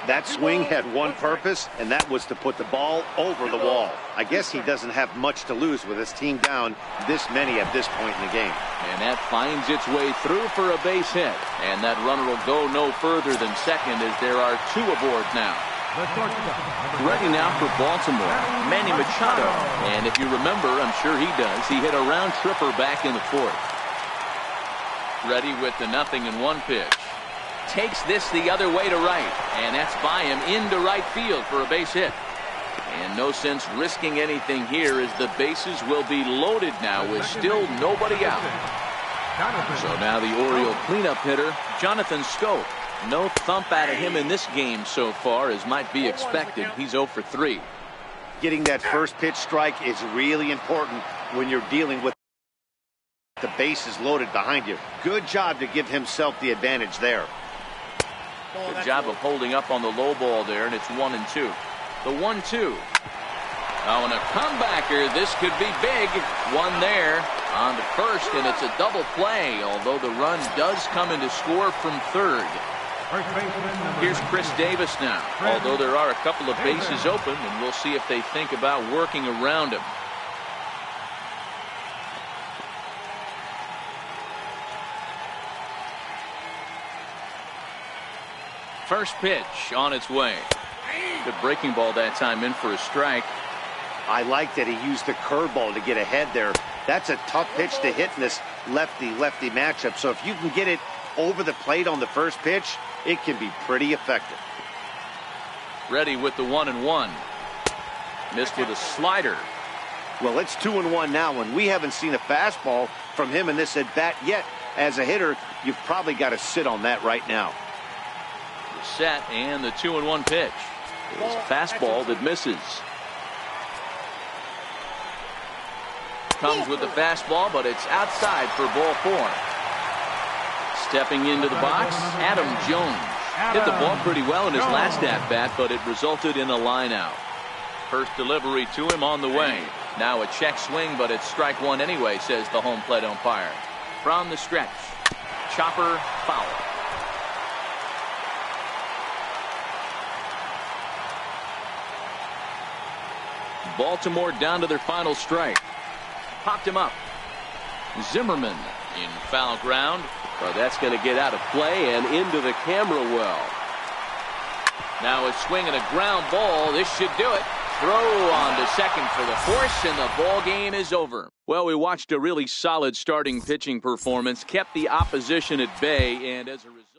[SPEAKER 4] That swing had one purpose, and that was to put the ball over the wall. I guess he doesn't have much to lose with his team down this many at this point in the game.
[SPEAKER 1] And that finds its way through for a base hit. And that runner will go no further than second as there are 2 aboard now. Ready now for Baltimore, Manny Machado. And if you remember, I'm sure he does, he hit a round tripper back in the 4th. Ready with the 0-1 pitch. Takes this the other way to right, and that's by him into right field for a base hit. And no sense risking anything here as the bases will be loaded now with still nobody out. So now the Oriole cleanup hitter, Jonathan Schoop. No thump out of him in this game so far as might be expected. He's 0 for 3.
[SPEAKER 4] Getting that first pitch strike is really important when you're dealing with the bases loaded behind you. Good job to give himself the advantage there.
[SPEAKER 1] Good job of holding up on the low ball there, and it's 1-2. The 1-2. Oh, and a comebacker. This could be big. One there on the first, and it's a double play, although the run does come in to score from third. Here's Chris Davis now, although there are a couple of bases open, and we'll see if they think about working around him. First pitch on its way. Good breaking ball that time, in for a strike.
[SPEAKER 4] I like that he used the curveball to get ahead there. That's a tough pitch to hit in this lefty-lefty matchup. So if you can get it over the plate on the first pitch, it can be pretty effective.
[SPEAKER 1] Ready with the 1-1. Missed with a slider.
[SPEAKER 4] Well, it's 2-1 now, and we haven't seen a fastball from him in this at-bat yet. As a hitter, you've probably got to sit on that right now.
[SPEAKER 1] Set, and the 2-1 pitch is fastball that misses. Comes with the fastball, but it's outside for ball 4. Stepping into the box, Adam Jones. Hit the ball pretty well in his last at-bat, but it resulted in a line out. First delivery to him on the way. Now a check swing, but it's strike one anyway, says the home plate umpire. From the stretch, chopper foul. Baltimore down to their final strike. Popped him up. Zimmerman in foul ground.
[SPEAKER 6] Well, that's going to get out of play and into the camera well.
[SPEAKER 1] Now a swing and a ground ball. This should do it. Throw on to second for the force, and the ball game is over. Well, we watched a really solid starting pitching performance, kept the opposition at bay, and as a result,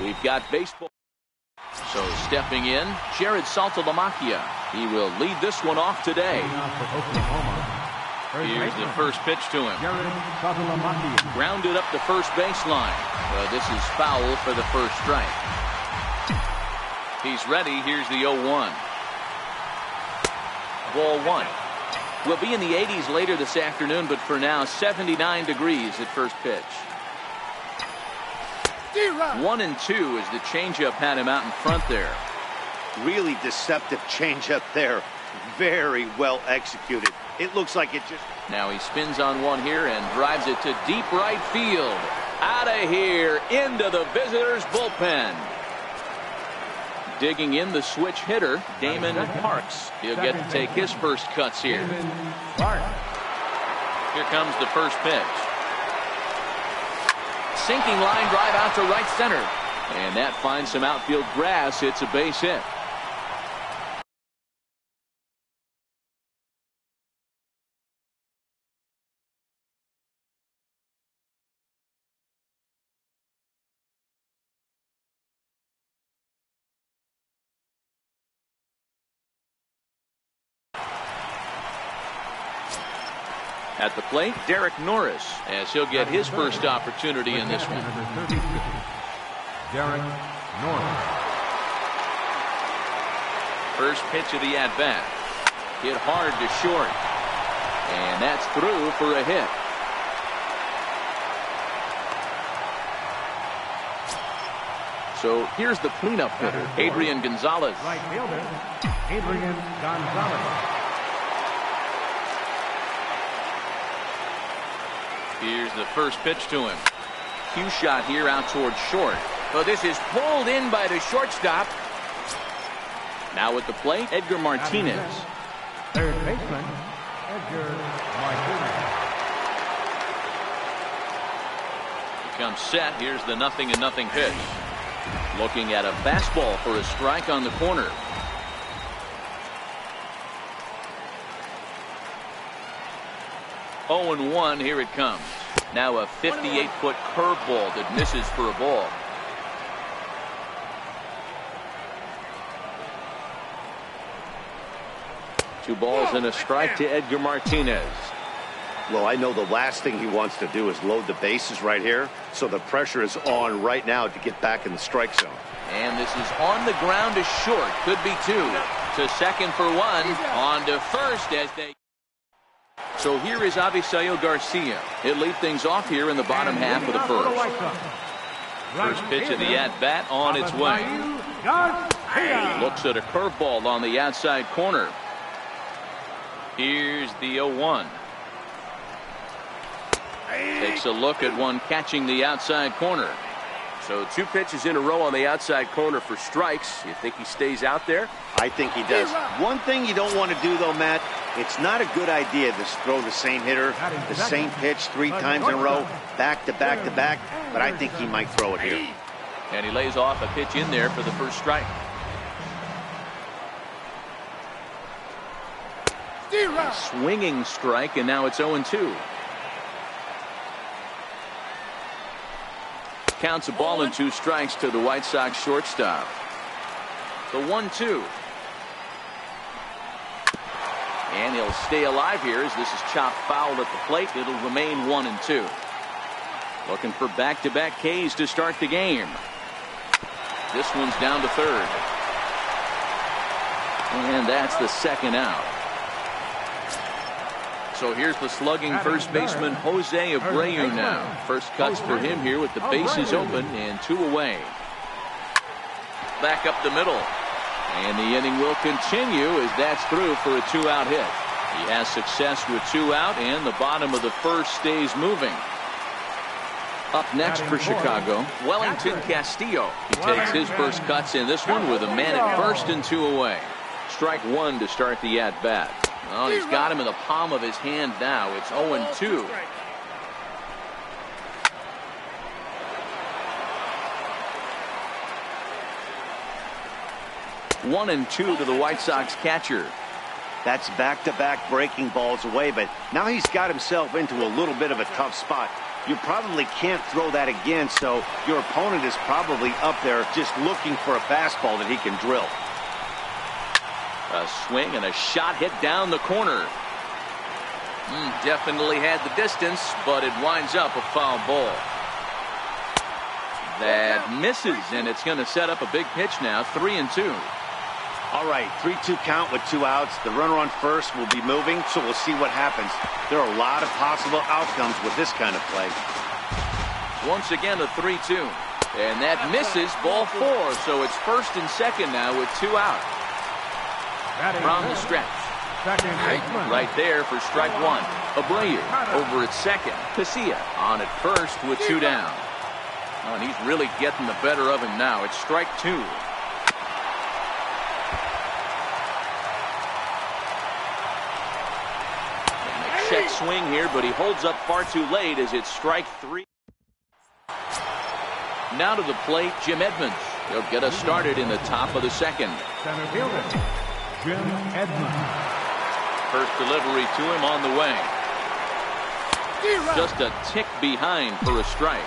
[SPEAKER 1] We've got baseball. So stepping in, Jared Saltalamacchia. He will lead this one off today. Here's the first pitch to him. Grounded up the first baseline. Well, this is foul for the first strike. He's ready. Here's the 0-1. Ball one. We'll be in the 80s later this afternoon, but for now, 79 degrees at first pitch. 1-2 as the changeup had him out in front there.
[SPEAKER 4] Really deceptive changeup there. Very well executed. It looks like it just...
[SPEAKER 1] Now he spins on one here and drives it to deep right field. Out of here, into the visitors' bullpen. Digging in the switch hitter, Damon Parks. He'll get to take his first cuts here. Here comes the first pitch. Sinking line drive out to right center. And that finds some outfield grass. It's a base hit. At the plate, Derek Norris, as he'll get his first opportunity in this one.
[SPEAKER 2] Derek Norris.
[SPEAKER 1] First pitch of the at-bat. Hit hard to short. And that's through for a hit. So here's the cleanup hitter, Adrian Gonzalez.
[SPEAKER 2] Right fielder, Adrian Gonzalez.
[SPEAKER 1] Here's the first pitch to him. Cue shot here out towards short. Well, this is pulled in by the shortstop. Now at the plate, Edgar Martinez.
[SPEAKER 2] Third baseman, Edgar Martinez.
[SPEAKER 1] Becomes set. Here's the 0-0 pitch. Looking at a fastball for a strike on the corner. Oh, 0-1, here it comes. Now a 58-foot curveball that misses for a ball. Two balls and a strike to Edgar Martinez.
[SPEAKER 4] Well, I know the last thing he wants to do is load the bases right here, so the pressure is on right now to get back in the strike zone.
[SPEAKER 1] And this is on the ground to short. Could be two. To second for one. On to first as they... So here is Avisail Garcia. He'll lead things off here in the bottom half of the first. First pitch of the at-bat on its way. Looks at a curveball on the outside corner. Here's the 0-1. Takes a look at one catching the outside corner.
[SPEAKER 6] So two pitches in a row on the outside corner for strikes. You think he stays out there?
[SPEAKER 4] I think he does. One thing you don't want to do, though, Matt, it's not a good idea to throw the same hitter, the same pitch 3 times in a row, back to back to back, but I think he might throw it here.
[SPEAKER 1] And he lays off a pitch in there for the first strike. Swinging strike, and now it's 0-2. Counts a ball and 2 strikes to the White Sox shortstop. The 1-2. And he'll stay alive here as this is chopped foul at the plate. It'll remain 1-2. Looking for back-to-back Ks to start the game. This one's down to third. And that's the second out. So here's the slugging first baseman Jose Abreu now. First cuts for him here with the bases open and 2 away. Back up the middle. And the inning will continue as that's through for a 2-out hit. He has success with 2 out, and the bottom of the first stays moving. Up next for Chicago, Wellington Castillo. He takes his first cuts in this one with a man at first and 2 away. Strike 1 to start the at-bat. Well, he's got him in the palm of his hand now. It's 0-2. One and 2 to the White Sox catcher.
[SPEAKER 4] That's back-to-back breaking balls away, but now he's got himself into a little bit of a tough spot. You probably can't throw that again, so your opponent is probably up there just looking for a fastball that he can drill.
[SPEAKER 1] A swing and a shot hit down the corner. Definitely had the distance, but it winds up a foul ball. That misses, and it's going to set up a big pitch now, 3-2.
[SPEAKER 4] All right, 3-2 count with 2 outs. The runner on first will be moving, so we'll see what happens. There are a lot of possible outcomes with this kind of play.
[SPEAKER 1] Once again, a 3-2. And that misses, ball 4, so it's first and second now with 2 out. From the stretch. Right there for strike 1. Abreu over at second. Casilla on at first with 2 down. Oh, and he's really getting the better of him now. It's strike 2. And a check swing here, but he holds up far too late as it's strike 3. Now to the plate, Jim Edmonds. He'll get us started in the top of the second.
[SPEAKER 2] Center fielder, Jim Edmonds.
[SPEAKER 1] First delivery to him on the way. Just a tick behind for a strike.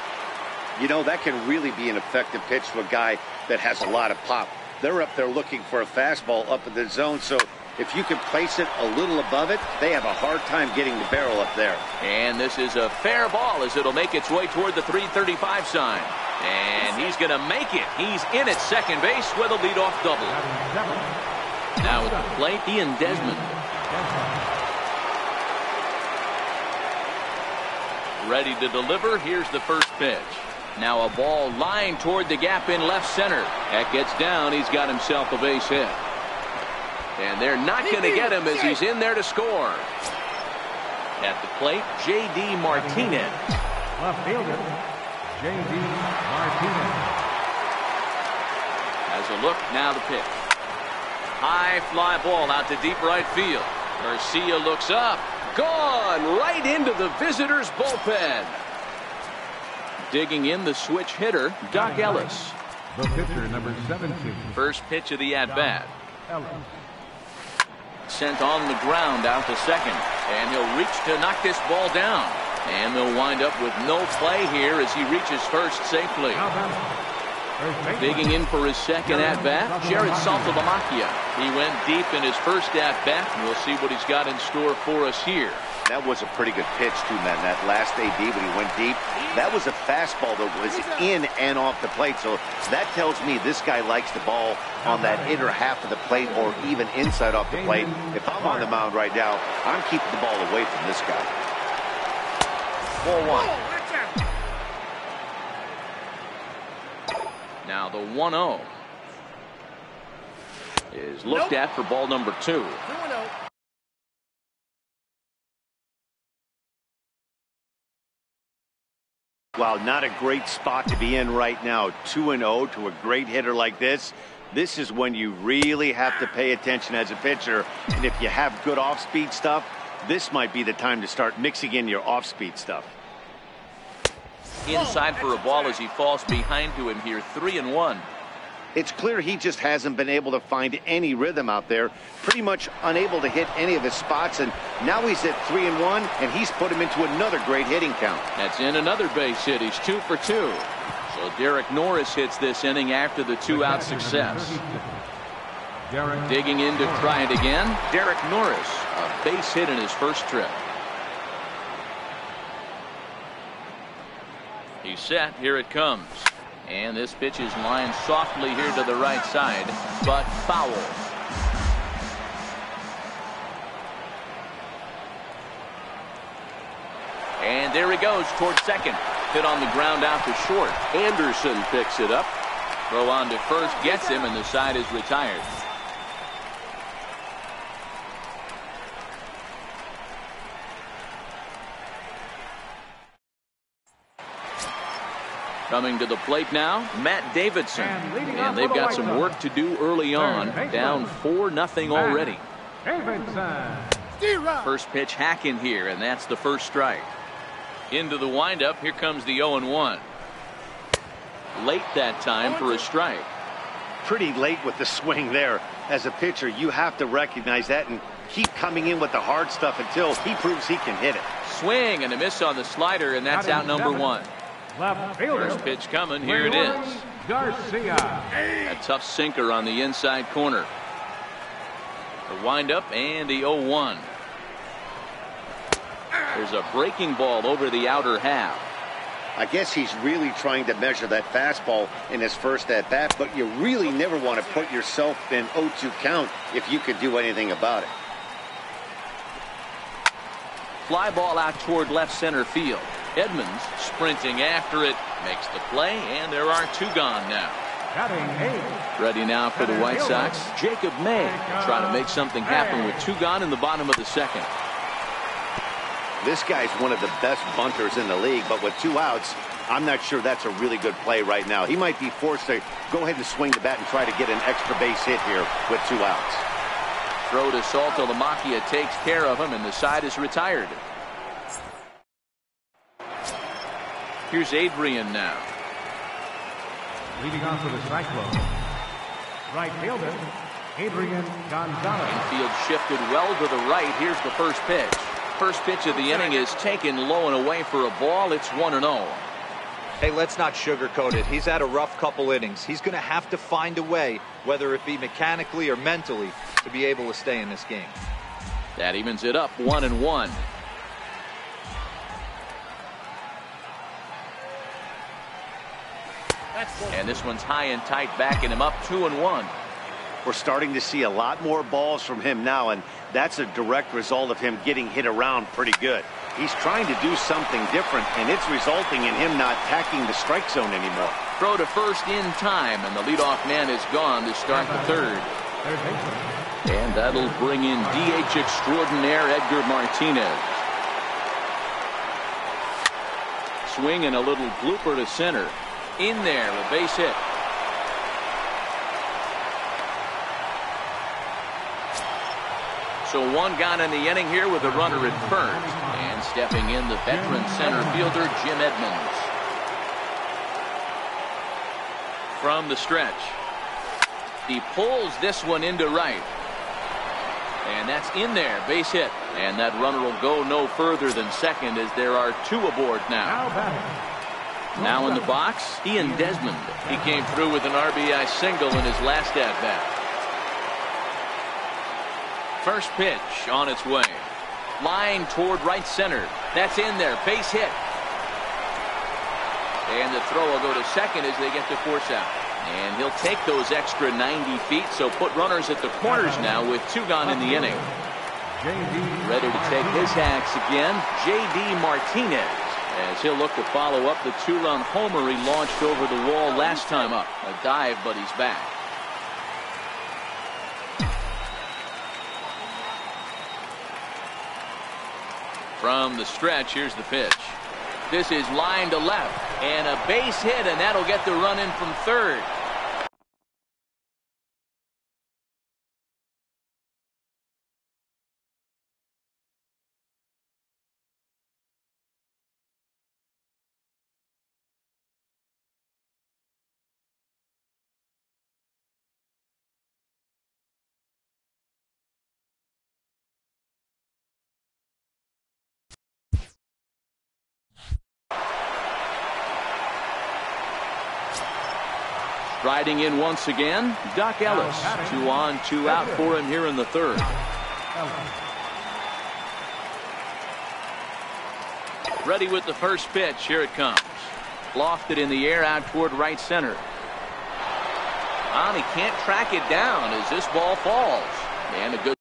[SPEAKER 4] You know, that can really be an effective pitch to a guy that has a lot of pop. They're up there looking for a fastball up in the zone, so if you can place it a little above it, they have a hard time getting the barrel up there.
[SPEAKER 1] And this is a fair ball as it'll make its way toward the 335 sign. And he's going to make it. He's in at second base with a leadoff double. Now at the plate, Ian Desmond. Ready to deliver. Here's the first pitch. Now a ball lined toward the gap in left center. That gets down. He's got himself a base hit. And they're not going to get him as he's in there to score. At the plate, J.D. Martinez.
[SPEAKER 2] Left fielder, J.D. Martinez.
[SPEAKER 1] As a look, now the pitch. High fly ball out to deep right field. Garcia looks up. Gone right into the visitors' bullpen. Digging in the switch hitter, Doc Ellis.
[SPEAKER 2] The pitcher, number 17.
[SPEAKER 1] First pitch of the at-bat.
[SPEAKER 2] Ellis.
[SPEAKER 1] Sent on the ground out to second. And he'll reach to knock this ball down. And they'll wind up with no play here as he reaches first safely. Digging in for his second at-bat, Jared Saltalamacchia. He went deep in his first at-bat, and we'll see what he's got in store for us here.
[SPEAKER 4] That was a pretty good pitch, too, man. That last AB when he went deep, that was a fastball that was in and off the plate. So that tells me this guy likes the ball on that inner half of the plate or even inside off the plate. If I'm on the mound right now, I'm keeping the ball away from this guy.
[SPEAKER 1] 4-1. Now the 1-0 is looked at for ball number 2.
[SPEAKER 4] Wow, not a great spot to be in right now. 2-0 to a great hitter like this. This is when you really have to pay attention as a pitcher. And if you have good off-speed stuff, this might be the time to start mixing in your off-speed stuff.
[SPEAKER 1] Inside for a ball as he falls behind to him here, 3-1.
[SPEAKER 4] It's clear he just hasn't been able to find any rhythm out there. Pretty much unable to hit any of his spots, and now he's at 3-1, and he's put him into another great hitting count.
[SPEAKER 1] That's in another base hit. He's 2 for 2. So Derek Norris hits this inning after the 2-out success. Digging in to try it again, Derek Norris, a base hit in his first trip. He's set. Here it comes. And this pitch is lined softly here to the right side, but foul. And there he goes toward second. Hit on the ground out to short. Anderson picks it up. Throw on to first, gets him, and the side is retired. Coming to the plate now, Matt Davidson. And they've got some work to do early on. Down 4-0 already. First pitch hack in here, and that's the first strike. Into the windup, here comes the 0-1. Late that time for a strike.
[SPEAKER 4] pretty late with the swing there. As a pitcher, you have to recognize that and keep coming in with the hard stuff until he proves he can hit it.
[SPEAKER 1] Swing and a miss on the slider, and that's out number one.
[SPEAKER 2] Left fielder.
[SPEAKER 1] First pitch coming. Here it is.
[SPEAKER 2] Garcia.
[SPEAKER 1] A tough sinker on the inside corner. The windup and the 0-1. There's a breaking ball over the outer half.
[SPEAKER 4] I guess he's really trying to measure that fastball in his first at bat, but you really never want to put yourself in 0-2 count if you could do anything about it.
[SPEAKER 1] Fly ball out toward left center field. Edmonds sprinting after it, makes the play, and there are two gone now. Ready now for the White Sox, Jacob May, trying to make something happen with two gone in the bottom of the second.
[SPEAKER 4] This guy's one of the best bunters in the league, but with two outs, I'm not sure that's a really good play right now. He might be forced to go ahead and swing the bat and try to get an extra base hit here with two outs.
[SPEAKER 1] Throw to Saltalamacchia takes care of him, and the side is retired. Here's Adrian now.
[SPEAKER 2] Leading off for the Cyclones, right fielder, Adrian Gonzalez.
[SPEAKER 1] Infield shifted well to the right. Here's the first pitch. First pitch of the inning is taken low and away for a ball. It's 1-0.
[SPEAKER 3] Hey, let's not sugarcoat it. He's had a rough couple innings. He's going to have to find a way, whether it be mechanically or mentally, to be able to stay in this game.
[SPEAKER 1] That evens it up 1-1. And this one's high and tight, backing him up 2-1.
[SPEAKER 4] We're starting to see a lot more balls from him now, and that's a direct result of him getting hit around pretty good. He's trying to do something different, and it's resulting in him not attacking the strike zone anymore.
[SPEAKER 1] Throw to first in time, and the leadoff man is gone to start the third. And that'll bring in DH extraordinaire Edgar Martinez. Swing and a little blooper to center. In there, a base hit. So one gone in the inning here with a runner at first. And stepping in, the veteran center fielder, Jim Edmonds. From the stretch. He pulls this one into right. And that's in there, base hit. And that runner will go no further than second as there are two aboard now. Now in the box, Ian Desmond. He came through with an RBI single in his last at-bat. First pitch on its way. Line toward right center. That's in there. Base hit. And the throw will go to second as they get the force out. And he'll take those extra 90 feet, so put runners at the corners now with two gone in the inning. Ready to take his hacks again, J.D. Martinez, as he'll look to follow up the two-run homer he launched over the wall last time up. A dive, but he's back. From the stretch, here's the pitch. This is line to left, and a base hit, and that'll get the run in from third. Riding in once again, Doc Ellis. 2 on, 2 out for him here in the third. Ready with the first pitch. Here it comes. Lofted in the air out toward right center. And he can't track it down as this ball falls. And a good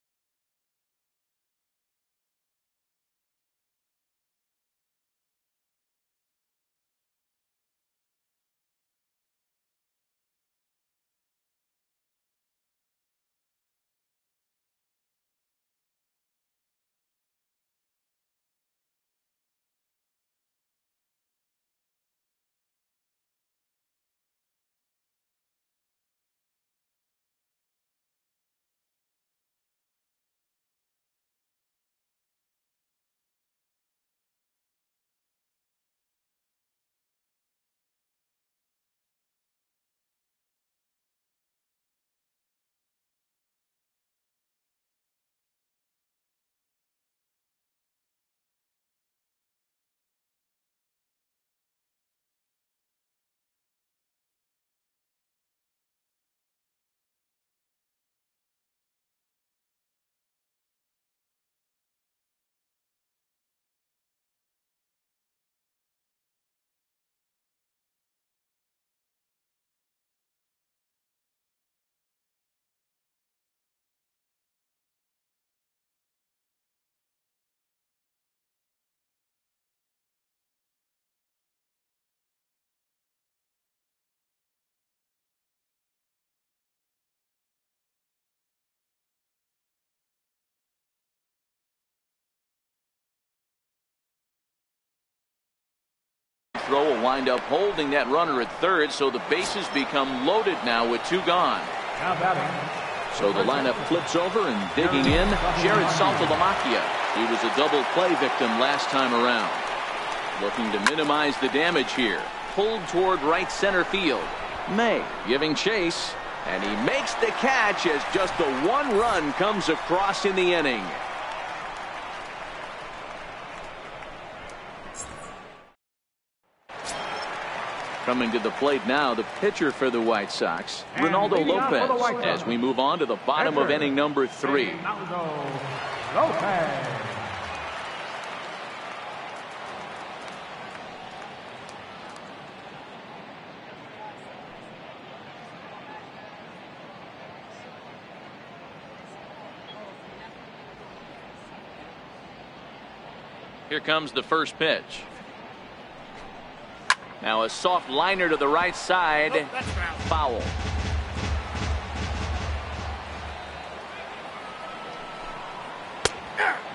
[SPEAKER 1] throw will wind up holding that runner at third, so the bases become loaded now with 2 gone.
[SPEAKER 2] Now batting.
[SPEAKER 1] So the lineup flips over, and digging in, Jared Saltalamacchia. He was a double play victim last time around. Looking to minimize the damage here. Pulled toward right center field. May giving chase, and he makes the catch as just the 1 run comes across in the inning. Coming to the plate now, the pitcher for the White Sox, Ronaldo Lopez, as we move on to the bottom of inning number 3.
[SPEAKER 2] Ronaldo Lopez.
[SPEAKER 1] Here comes the first pitch. Now a soft liner to the right side. Foul.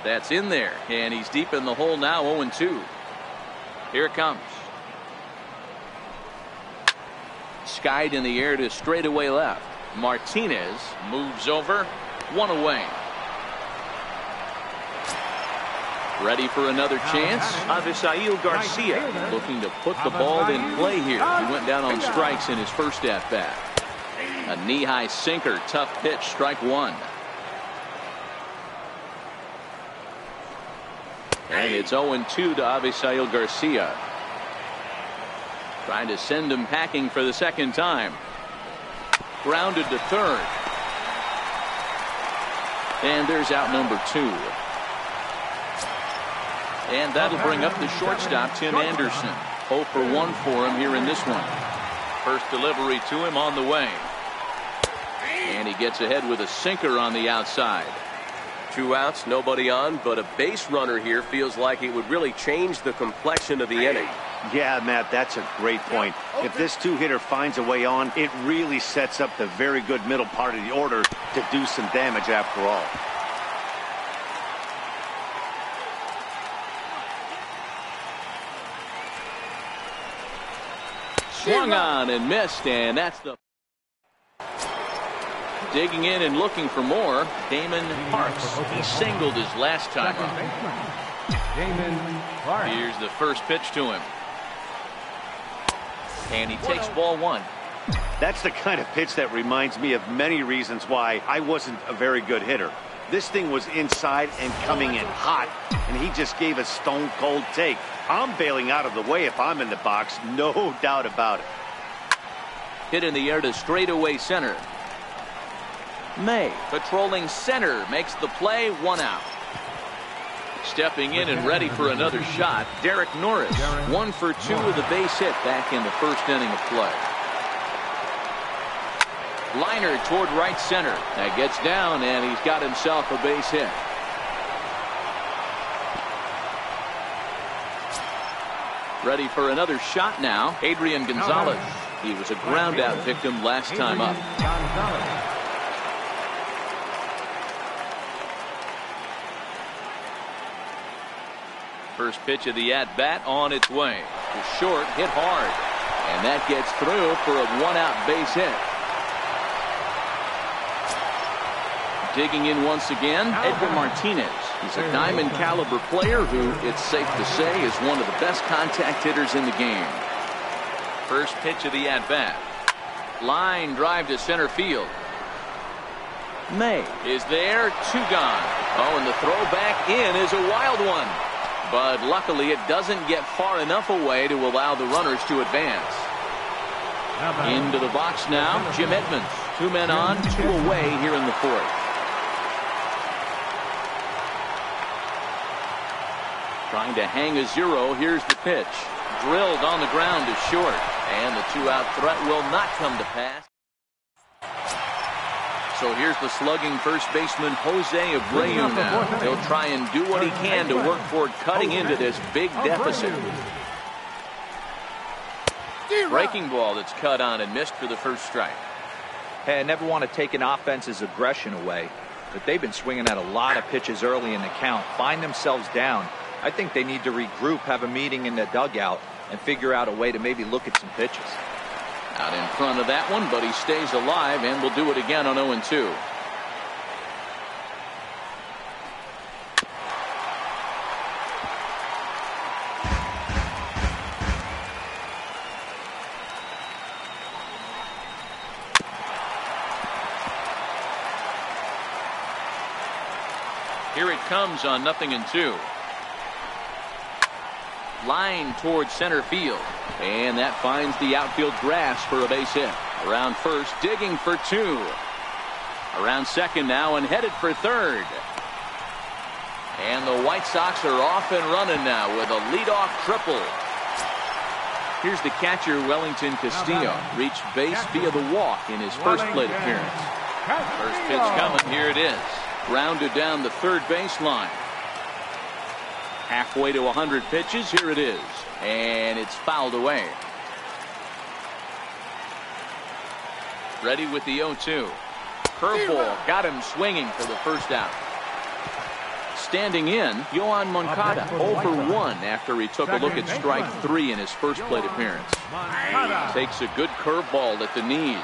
[SPEAKER 1] That's in there, and he's deep in the hole now. 0-2. Here it comes. Skied in the air to straightaway left. Martinez moves over. 1 away. Ready for another chance. Avisail Garcia looking to put the ball in play here. He went down on strikes in his first at-bat. A knee-high sinker, tough pitch, strike 1. And it's 0-2 to Avisail Garcia. Trying to send him packing for the second time. Grounded to third. And there's out number 2. And that'll bring up the shortstop, Tim Anderson. 0 for 1 for him here in this one. First delivery to him on the way. And he gets ahead with a sinker on the outside.
[SPEAKER 6] 2 outs, nobody on, but a base runner here feels like it would really change the complexion of the inning.
[SPEAKER 4] Yeah, Matt, that's a great point. If this 2-hitter finds a way on, it really sets up the very good middle part of the order to do some damage after all.
[SPEAKER 1] Swung on and missed, and that's the... Digging in and looking for more, Damon Parks. He singled his last time up.
[SPEAKER 2] Damon Parks.
[SPEAKER 1] Here's the first pitch to him. And he takes ball 1.
[SPEAKER 4] That's the kind of pitch that reminds me of many reasons why I wasn't a very good hitter. This thing was inside and coming in hot, and he just gave a stone-cold take. I'm bailing out of the way if I'm in the box, no doubt about it.
[SPEAKER 1] Hit in the air to straightaway center. May, patrolling center, makes the play. 1 out. Stepping in and ready for another shot, Derek Norris. 1 for 2 with a base hit back in the first inning of play. Liner toward right center. That gets down, and he's got himself a base hit. Ready for another shot now, Adrian Gonzalez. He was a ground-out victim last time up. First pitch of the at-bat on its way. To short, hit hard. And that gets through for a 1-out base hit. Digging in once again, Edgar Martinez. He's a diamond caliber player who, it's safe to say, is one of the best contact hitters in the game. First pitch of the at-bat. Line drive to center field. May is there. 2 gone. Oh, and the throw back in is a wild one. But luckily it doesn't get far enough away to allow the runners to advance. Into the box now, Jim Edmonds. 2 men on, 2 away here in the 4th. Trying to hang a 0. Here's the pitch. Drilled on the ground to short. And the 2-out threat will not come to pass. So here's the slugging first baseman Jose Abreu now. He'll try and do what he can to work toward cutting into this big deficit. Breaking ball that's cut on and missed for the first strike.
[SPEAKER 3] Hey, I never want to take an offense's aggression away, but they've been swinging at a lot of pitches early in the count. Find themselves down. I think they need to regroup, have a meeting in the dugout, and figure out a way to maybe look at some pitches.
[SPEAKER 1] Out in front of that one, but he stays alive and will do it again on 0-2. Here it comes on 0-2. Line towards center field. And that finds the outfield grass for a base hit. Around first, digging for 2. Around second now and headed for third. And the White Sox are off and running now with a leadoff triple. Here's the catcher, Wellington Castillo. Reached base via the walk in his first plate appearance. First pitch coming. Here it is. Grounded down the third baseline. Halfway to 100 pitches. Here it is. And it's fouled away. Ready with the 0-2. Curveball got him swinging for the first out. Standing in, Yoan Moncada 0 for 1 after he took a look at strike 3 in his first plate appearance. Takes a good curveball at the knees.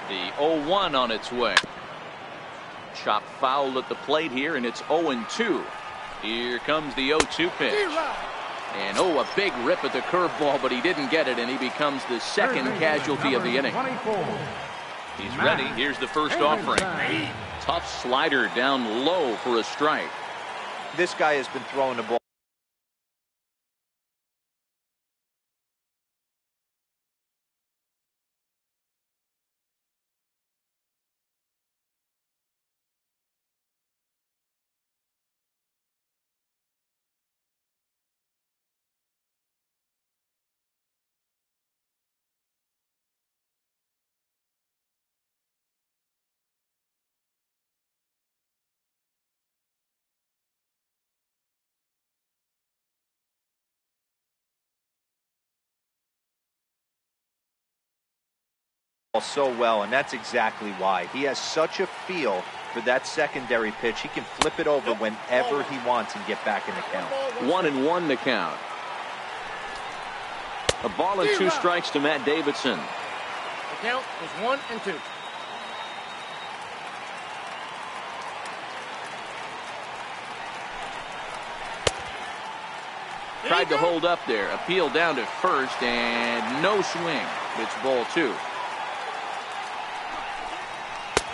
[SPEAKER 1] The 0-1 on its way. Chop foul at the plate here, and it's 0-2. Here comes the 0-2 pitch. And a big rip at the curveball, but he didn't get it, and he becomes the second casualty of the inning. He's ready. Here's the first offering. Tough slider down low for a strike.
[SPEAKER 3] This guy has been throwing the ball. So well, and that's exactly why. He has such a feel for that secondary pitch. He can flip it over whenever he wants and get back in the count.
[SPEAKER 1] 1-1 to count. A ball and 2 strikes to Matt Davidson.
[SPEAKER 5] The count is 1-2.
[SPEAKER 1] Tried to hold up there. Appeal down to first, and no swing. It's ball 2.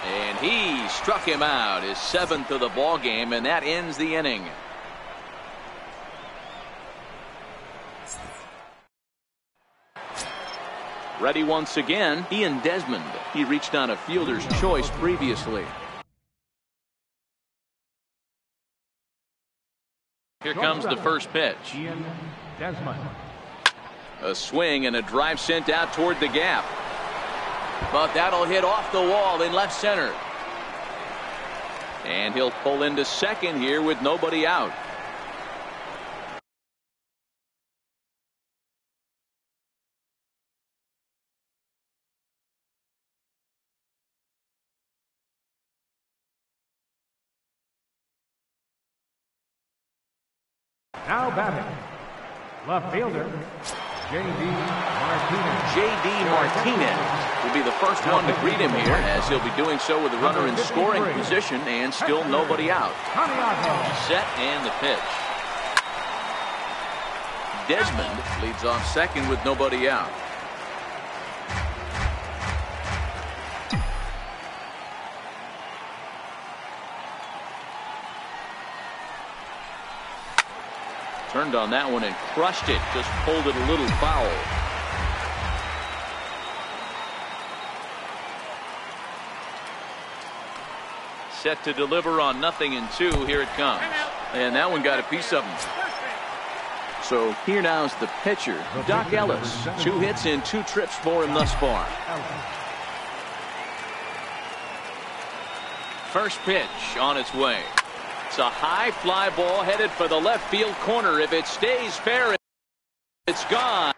[SPEAKER 1] And he struck him out, his 7th of the ball game, and that ends the inning. Ready once again, Ian Desmond. He reached on a fielder's choice previously. Here comes the first pitch.
[SPEAKER 2] Ian Desmond.
[SPEAKER 1] A swing and a drive sent out toward the gap. But that'll hit off the wall in left center. And he'll pull into second here with nobody out.
[SPEAKER 2] Now batting, left fielder, J.D. Martinez.
[SPEAKER 1] J.D. Martinez will be the first one to greet him here, as he'll be doing so with the runner in scoring position and still nobody out. Set and the pitch. Desmond leads off second with nobody out. Turned on that one and crushed it. Just pulled it a little foul. Set to deliver on 0-2. Here it comes. And that one got a piece of him. So here now's the pitcher, Doc Ellis. 2 hits and 2 trips for him thus far. First pitch on its way. It's a high fly ball headed for the left field corner. If it stays fair, it's gone.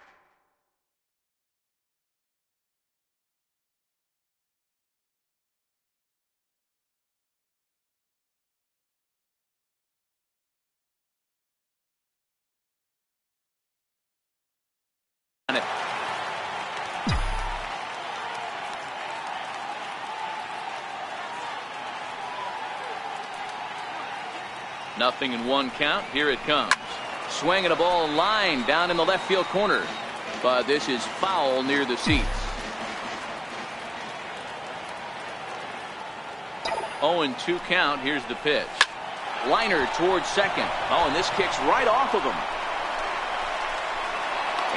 [SPEAKER 1] Nothing in one count. Here it comes. Swinging a ball line down in the left field corner. But this is foul near the seats. 0-2 count. Here's the pitch. Liner towards second. Oh, and this kicks right off of him.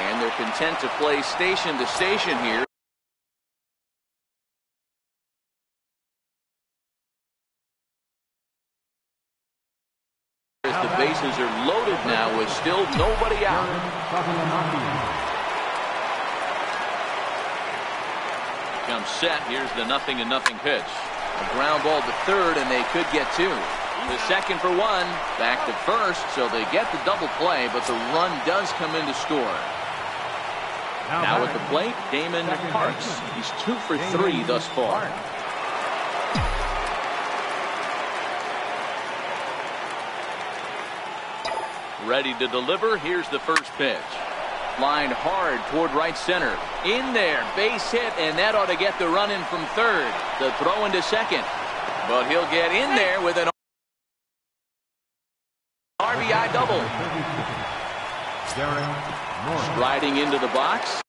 [SPEAKER 1] And they're content to play station to station here. As the bases are loaded now with still nobody out. Comes set. Here's the 0-0 pitch. A ground ball to third, and they could get two. The second for one. Back to first, so they get the double play, but the run does come in to score. Now at the plate, Damon Parks. He's 2 for 3 thus far. Ready to deliver. Here's the first pitch. Lined hard toward right center. In there, base hit, and that ought to get the run in from third. The throw into second. But he'll get in there with an RBI double. Striding into the box.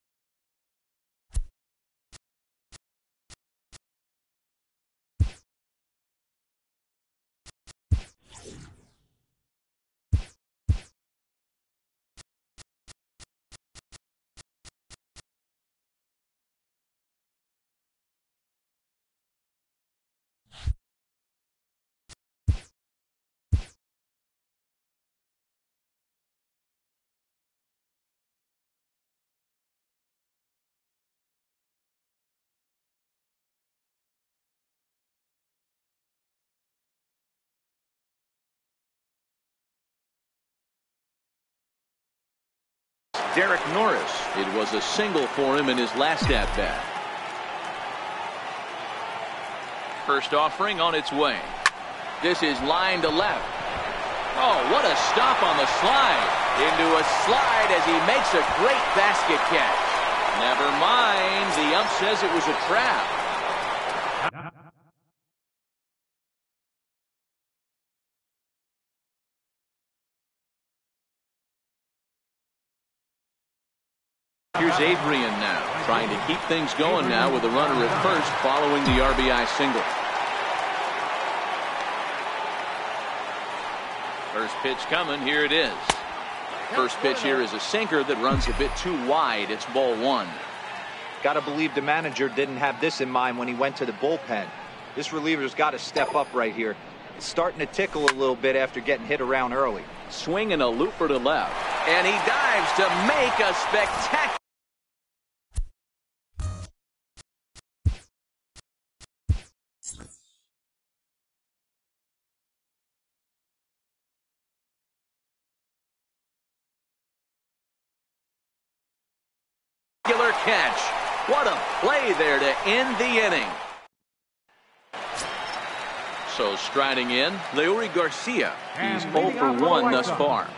[SPEAKER 1] Derek Norris. It was a single for him in his last at-bat. First offering on its way. This is line to left. Oh, what a stop on the slide. Into a slide as he makes a great basket catch. Never mind. The ump says it was a trap. Here's Adrian now, trying to keep things going now with a runner at first following the RBI single. First pitch coming. Here it is. First pitch here is a sinker that runs a bit too wide. It's ball one.
[SPEAKER 3] Got to believe the manager didn't have this in mind when he went to the bullpen. This reliever's got to step up right here. It's starting to tickle a little bit after getting hit around early.
[SPEAKER 1] Swinging a looper to left. And he dives to make a spectacular. Catch. What a play there to end the inning. So striding in, Leury Garcia. He's 0 for 1 thus far.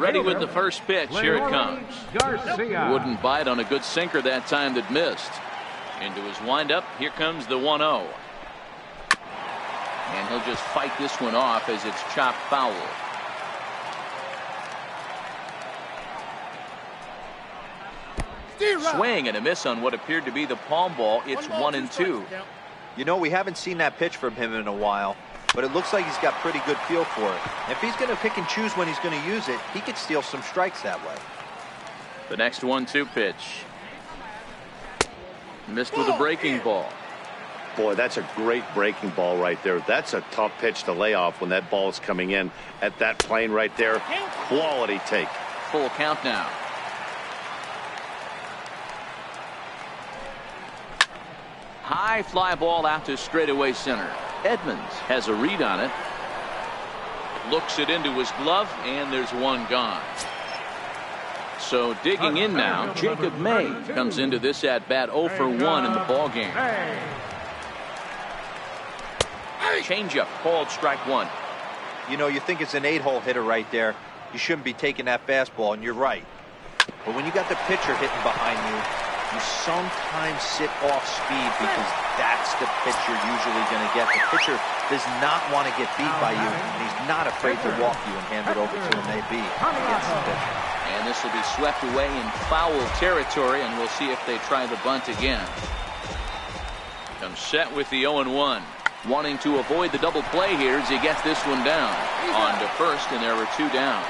[SPEAKER 1] Ready with the first pitch. Here it comes. Wouldn't bite on a good sinker that time that missed. Into his windup. Here comes the 1-0. And he'll just fight this one off as it's chopped foul. Swing and a miss on what appeared to be the palm ball. It's 1-2.
[SPEAKER 3] You know, we haven't seen that pitch from him in a while, but it looks like he's got pretty good feel for it. If he's going to pick and choose when he's going to use it, he could steal some strikes that way.
[SPEAKER 1] The next 1-2 pitch. Missed with a breaking ball.
[SPEAKER 4] Boy, that's a great breaking ball right there. That's a tough pitch to lay off when that ball is coming in at that plane right there. Quality take.
[SPEAKER 1] Full count now. High fly ball out to straightaway center. Edmonds has a read on it. Looks it into his glove, and there's one gone. So digging in now, Jacob May comes into this at-bat 0 for 1 in the ballgame. Changeup called strike one.
[SPEAKER 3] You know, you think it's an 8-hole hitter right there. You shouldn't be taking that fastball, and you're right. But when you got the pitcher hitting behind you, you sometimes sit off speed because that's the pitch you're usually going to get. The pitcher does not want to get beat by you, and he's not afraid to walk you and hand it over to him, maybe against the pitcher.
[SPEAKER 1] And this will be swept away in foul territory, and we'll see if they try the bunt again. Comes set with the 0-1. Wanting to avoid the double play here as he gets this one down. On to first, and there were 2 down.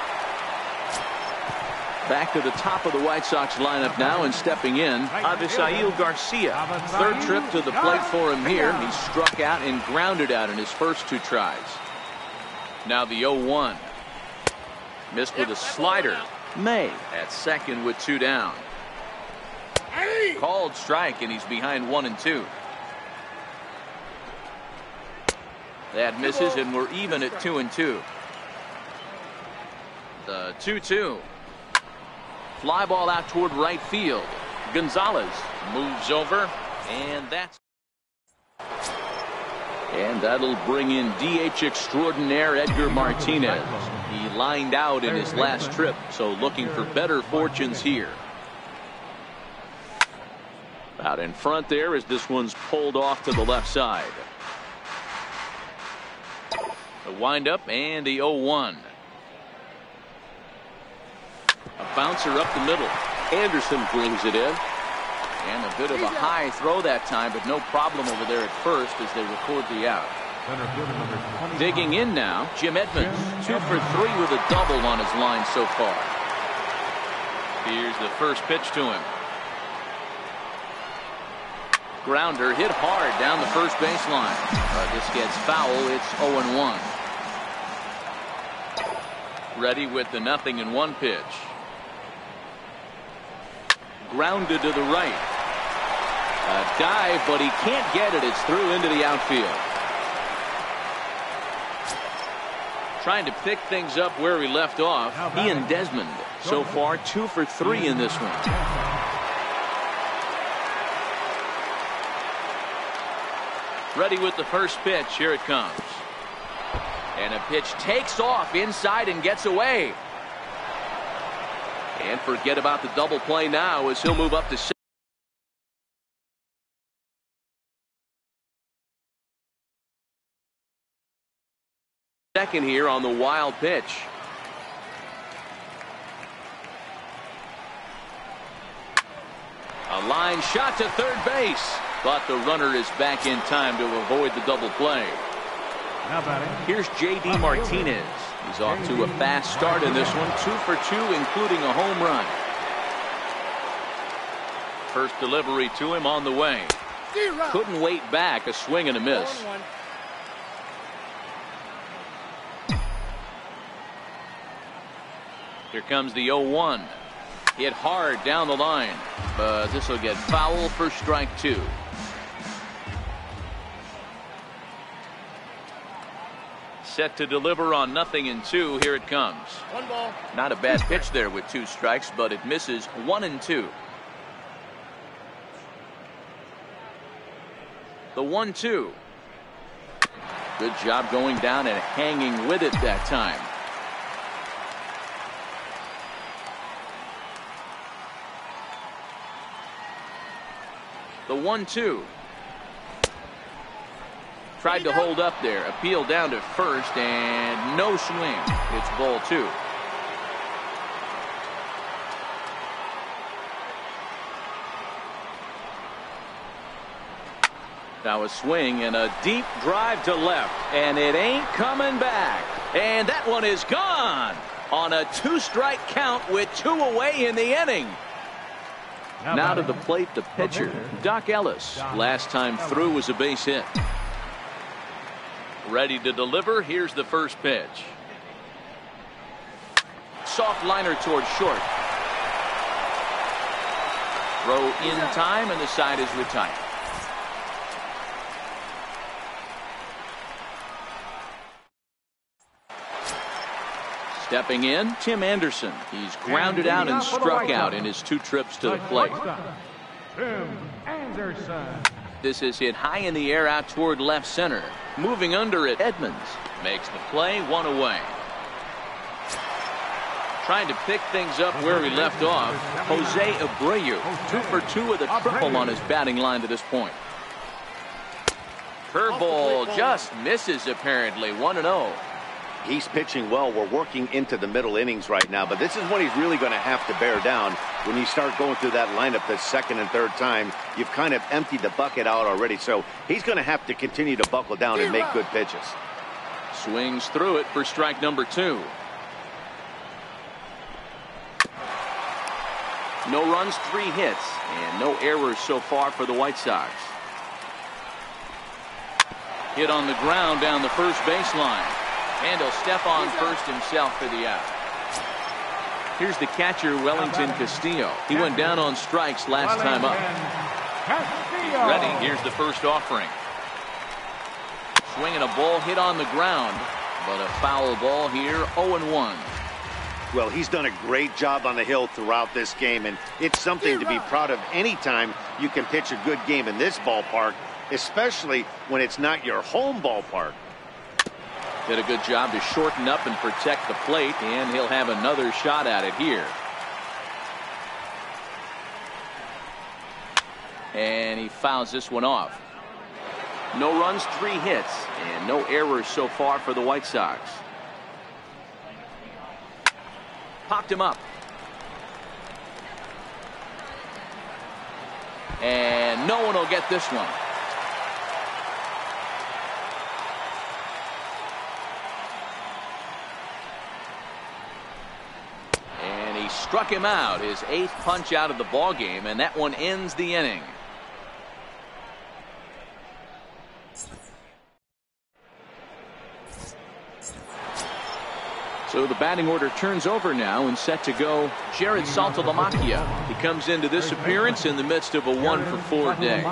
[SPEAKER 1] Back to the top of the White Sox lineup now, and stepping in, Avisail Garcia. Third trip to the plate for him here. He struck out and grounded out in his first 2 tries. Now the 0-1. Missed with a slider. May at second with 2 down. Called strike, and he's behind 1-2. That misses, and we're even at 2-2. The 2-2. Fly ball out toward right field. Gonzalez moves over, and that'll bring in DH extraordinaire Edgar Martinez. He lined out in his last trip, so looking for better fortunes here. Out in front there as this one's pulled off to the left side. The windup and the 0-1. A bouncer up the middle. Anderson brings it in. And a bit of a high throw that time, but no problem over there at first as they record the out. Digging in now, Jim Edmonds. 2 for 3 with a double on his line so far. Here's the first pitch to him. Grounder hit hard down the first baseline. This gets foul. It's 0-1. Ready with the 0-1 pitch. Grounded to the right. A dive, but he can't get it. It's through into the outfield. Trying to pick things up where he left off. He and Desmond so far 2 for 3 in this one. Ready with the first pitch. Here it comes. And a pitch takes off inside and gets away. And forget about the double play now as he'll move up to second here on the wild pitch. A line shot to third base, but the runner is back in time to avoid the double play. Here's J.D. Martinez. He's off to a fast start in this one. 2 for 2, including a home run. First delivery to him on the way. Couldn't wait back. A swing and a miss. Here comes the 0-1. Hit hard down the line, but this will get foul for strike 2. Set to deliver on 0-2. Here it comes.
[SPEAKER 5] 1 ball.
[SPEAKER 1] Not a bad pitch there with 2 strikes, but it misses 1-2. The 1-2. Good job going down and hanging with it that time. The 1-2. Tried to hold up there. Appeal down to first, and no swing. It's ball 2. Now a swing and a deep drive to left, and it ain't coming back. And that one is gone on a 2-strike count with 2 away in the inning. Now to the plate, the pitcher, Doc Ellis. Last time through was a base hit. Ready to deliver. Here's the first pitch. Soft liner toward short. Throw in time, and the side is retired. Stepping in, Tim Anderson. He's grounded out and struck out in his 2 trips to the plate.
[SPEAKER 2] Tim Anderson.
[SPEAKER 1] This is hit high in the air out toward left center. Moving under it, Edmonds makes the play, 1 away. Trying to pick things up where he left off. Jose Abreu, 2 for 2 with a triple on his batting line to this point. Curveball just misses apparently. 1-0.
[SPEAKER 4] He's pitching well. We're working into the middle innings right now, but this is when he's really going to have to bear down. When you start going through that lineup the second and third time, you've kind of emptied the bucket out already, so he's going to have to continue to buckle down and make good pitches.
[SPEAKER 1] Swings through it for strike number 2. No runs, 3 hits, and no errors so far for the White Sox. Hit on the ground down the first baseline. And he'll step on first himself for the out. Here's the catcher, Wellington Castillo. He went down on strikes last time up. He's ready. Here's the first offering. Swinging a ball hit on the ground, but a foul ball here, 0-1.
[SPEAKER 4] Well, he's done a great job on the hill throughout this game, and it's something to be proud of anytime you can pitch a good game in this ballpark, especially when it's not your home ballpark.
[SPEAKER 1] Did a good job to shorten up and protect the plate, and he'll have another shot at it here. And he fouls this one off. No runs, 3 hits, and no errors so far for the White Sox. Popped him up. And no one will get this one. Struck him out, his 8th punch out of the ball game, and that one ends the inning. So the batting order turns over now, and set to go Jared Saltalamacchia. He comes into this appearance in the midst of a 1-for-4 day.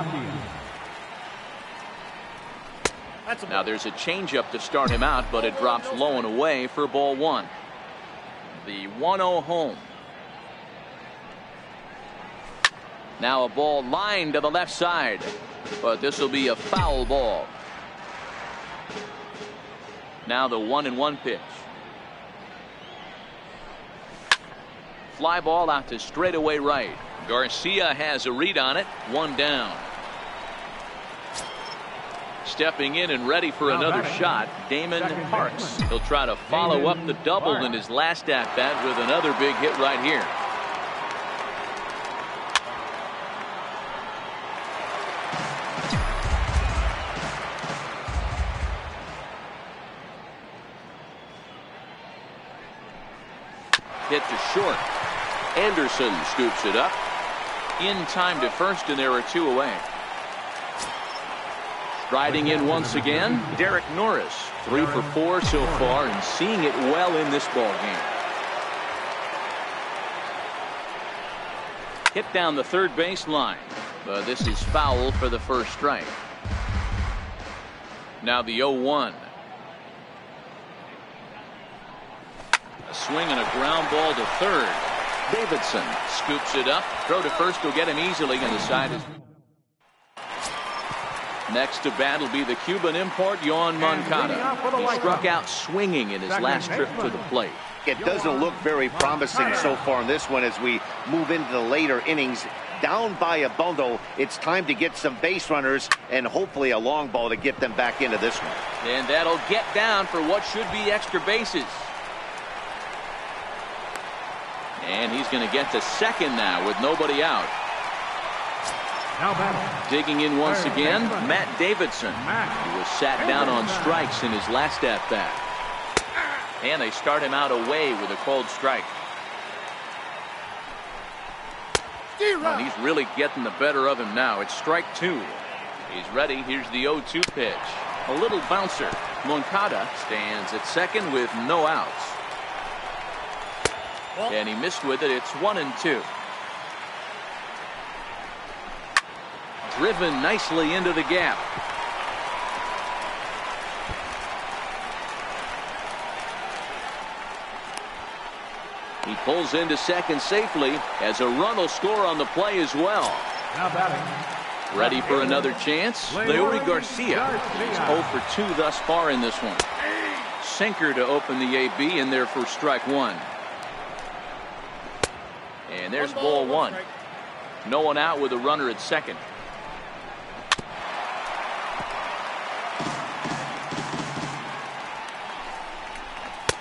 [SPEAKER 1] Now there's a changeup to start him out, but it drops low and away for ball 1. The 1-0 home. Now a ball lined to the left side, but this will be a foul ball. Now the 1-1 pitch. Fly ball out to straightaway right. Garcia has a read on it. 1 down. Stepping in and ready for another shot, Damon Parks. He'll try to follow up the double in his last at-bat with another big hit right here. Hit to short. Anderson scoops it up. In time to first, and there are 2 away. Riding in once again, Derek Norris. 3 for 4 so far, and seeing it well in this ball game. Hit down the third base line, but this is foul for the first strike. Now the 0-1. A swing and a ground ball to third. Davidson scoops it up. Throw to first will get him easily, and the side is. Next to bat will be the Cuban import, Yoan Moncada. He struck out swinging in his last trip to the plate.
[SPEAKER 4] It doesn't look very promising so far in this one as we move into the later innings. Down by a bundle, it's time to get some base runners and hopefully a long ball to get them back into this one.
[SPEAKER 1] And that'll get down for what should be extra bases. And he's going to get to second now with nobody out. Digging in once again, Matt Davidson. He was sat down on strikes in his last at-bat. And they start him out away with a cold strike. And he's really getting the better of him now. It's strike 2. He's ready. Here's the 0-2 pitch. A little bouncer. Moncada stands at second with no outs. And he missed with it. It's 1-2. Driven nicely into the gap. He pulls into second safely as a run will score on the play as well.
[SPEAKER 2] Now batting.
[SPEAKER 1] Ready for another chance. Leury Garcia. He's 0 for 2 thus far in this one. Sinker to open the AB, in there for strike 1. And there's ball one. No one out with a runner at second.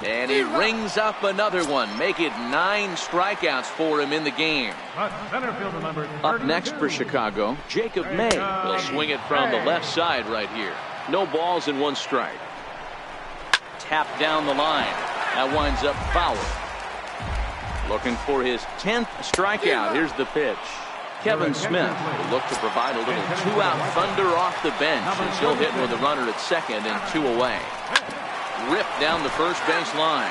[SPEAKER 1] And he rings up another one. Make it 9 strikeouts for him in the game. Up next for Chicago, Jacob May. He'll swing it from the left side right here. No balls and 1 strike. Tapped down the line. That winds up foul. Looking for his 10th strikeout. Here's the pitch. Kevin Smith will look to provide a little 2-out thunder off the bench as he'll hit with a runner at second and 2 away. Ripped down the first base line.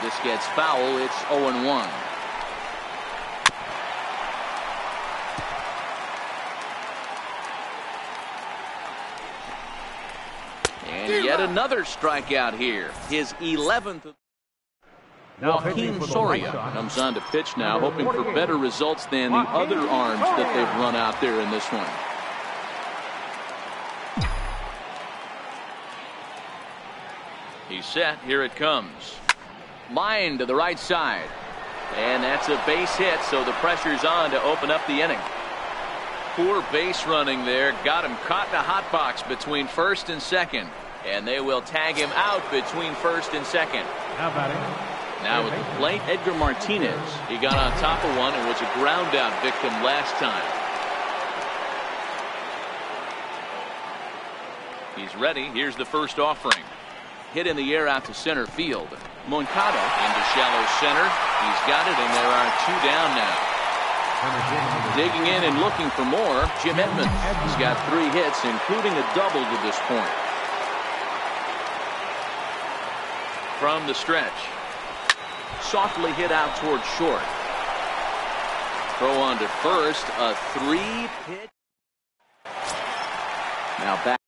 [SPEAKER 1] This gets foul. It's 0-1. And yet another strikeout here. His 11th. Joaquin Soria comes on to pitch now, hoping for better results than the other arms that they've run out there in this one. He's set. Here it comes. Line to the right side. And that's a base hit, so the pressure's on to open up the inning. Poor base running there. Got him caught in a hot box between first and second. And they will tag him out between first and second. Now at the plate, Edgar Martinez. He got on top of one and was a ground out victim last time. He's ready. Here's the first offering. Hit in the air out to center field. Moncada into shallow center. He's got it, and there are 2 down now. Digging in and looking for more, Jim Edmonds. He's got 3 hits, including a double to this point. From the stretch. Softly hit out towards short. Throw on to first. A 3-pitch. Now back.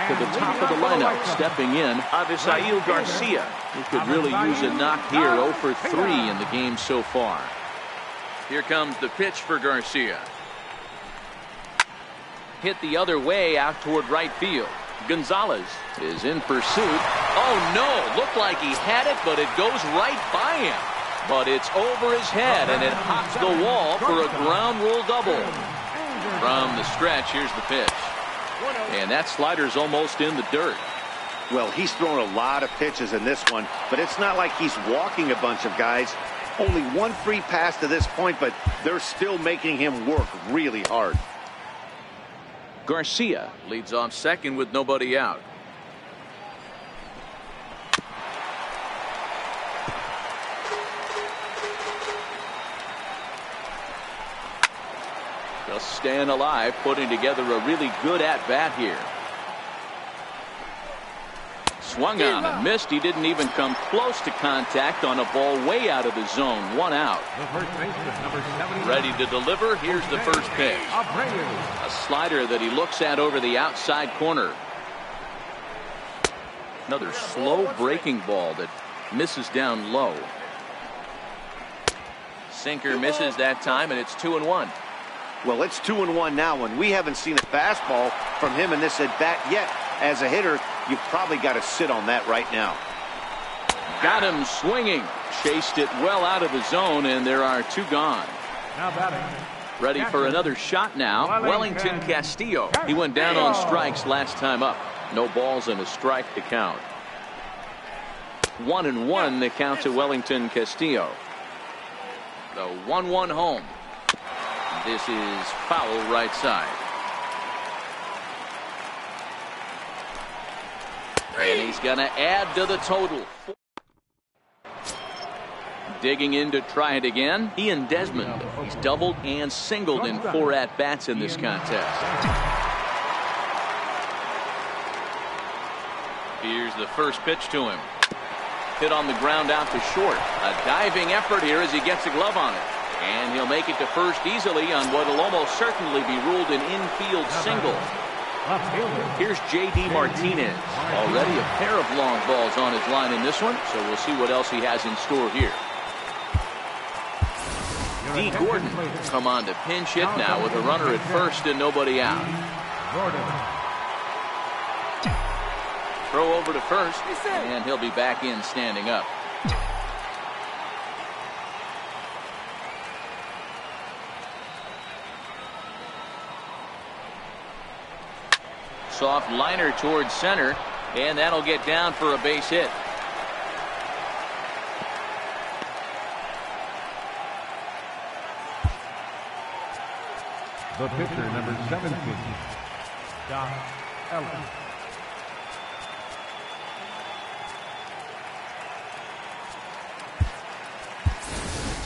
[SPEAKER 1] to the top of the lineup, stepping in.
[SPEAKER 6] Avisail Garcia.
[SPEAKER 1] He could really use a knock here. 0 for 3 in the game so far. Here comes the pitch for Garcia. Hit the other way out toward right field. Gonzalez is in pursuit. Oh no, looked like he had it, but it goes right by him. But it's over his head, and it hops the wall for a ground rule double. From the stretch, here's the pitch. And that slider's almost in the dirt.
[SPEAKER 4] Well, he's thrown a lot of pitches in this one, but it's not like he's walking a bunch of guys. Only one free pass to this point, but they're still making him work really hard.
[SPEAKER 1] Garcia leads off second with nobody out. Just staying alive, putting together a really good at-bat here. Swung on and missed. He didn't even come close to contact on a ball way out of the zone. 1 out. Ready to deliver. Here's the first pitch. A slider that he looks at over the outside corner. Another slow breaking ball that misses down low. Sinker misses that time, and it's 2-1.
[SPEAKER 4] Well, it's 2-1 now, and we haven't seen a fastball from him in this at bat yet. As a hitter, you've probably got to sit on that right now.
[SPEAKER 1] Got him swinging. Chased it well out of the zone, and there are 2 gone.
[SPEAKER 2] Now batting.
[SPEAKER 1] Ready for another shot now. Wellington Castillo. He went down on strikes last time up. No balls and a strike to count. 1-1 the count to Wellington Castillo. The 1-1 home. This is foul right side. And he's going to add to the total. Digging in to try it again. Ian Desmond. He's doubled and singled in 4 at-bats in this contest. Here's the first pitch to him. Hit on the ground out to short. A diving effort here as he gets a glove on it. And he'll make it to first easily on what will almost certainly be ruled an infield single. Here's J.D. Martinez. Already a pair of long balls on his line in this one, so we'll see what else he has in store here. D. Gordon come on to pinch hit now with a runner at first and nobody out. Throw over to first, and he'll be back in standing up. Soft liner towards center, and that'll get down for a base hit.
[SPEAKER 2] The pitcher, number 17, Don Ellis.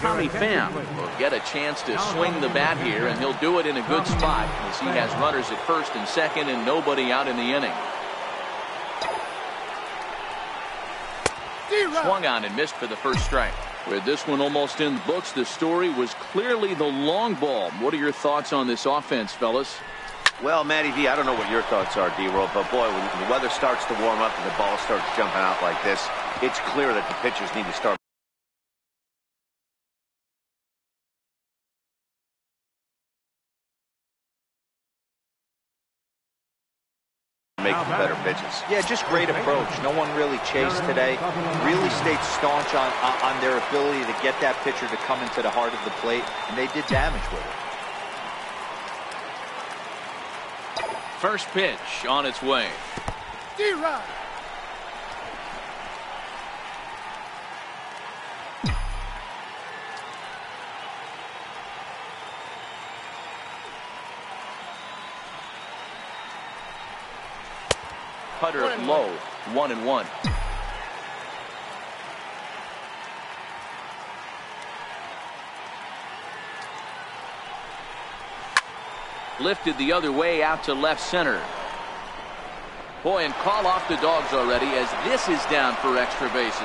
[SPEAKER 1] Tommy Pham will get a chance to swing the bat here, and he'll do it in a good spot as he has runners at first and second and nobody out in the inning. Swung on and missed for the first strike. With this one almost in the books, the story was clearly the long ball. What are your thoughts on this offense, fellas?
[SPEAKER 4] Well, Matty V, I don't know what your thoughts are, D-Roll, but boy, when the weather starts to warm up and the ball starts jumping out like this, it's clear that the pitchers need to start making better pitches.
[SPEAKER 3] Yeah, just great approach. No one really chased today. Really stayed staunch on their ability to get that pitcher to come into the heart of the plate, and they did damage with it.
[SPEAKER 1] First pitch on its way.
[SPEAKER 5] D-Rod.
[SPEAKER 1] Cutter low, 1-1. Lifted the other way out to left center. Boy, and call off the dogs already as this is down for extra bases.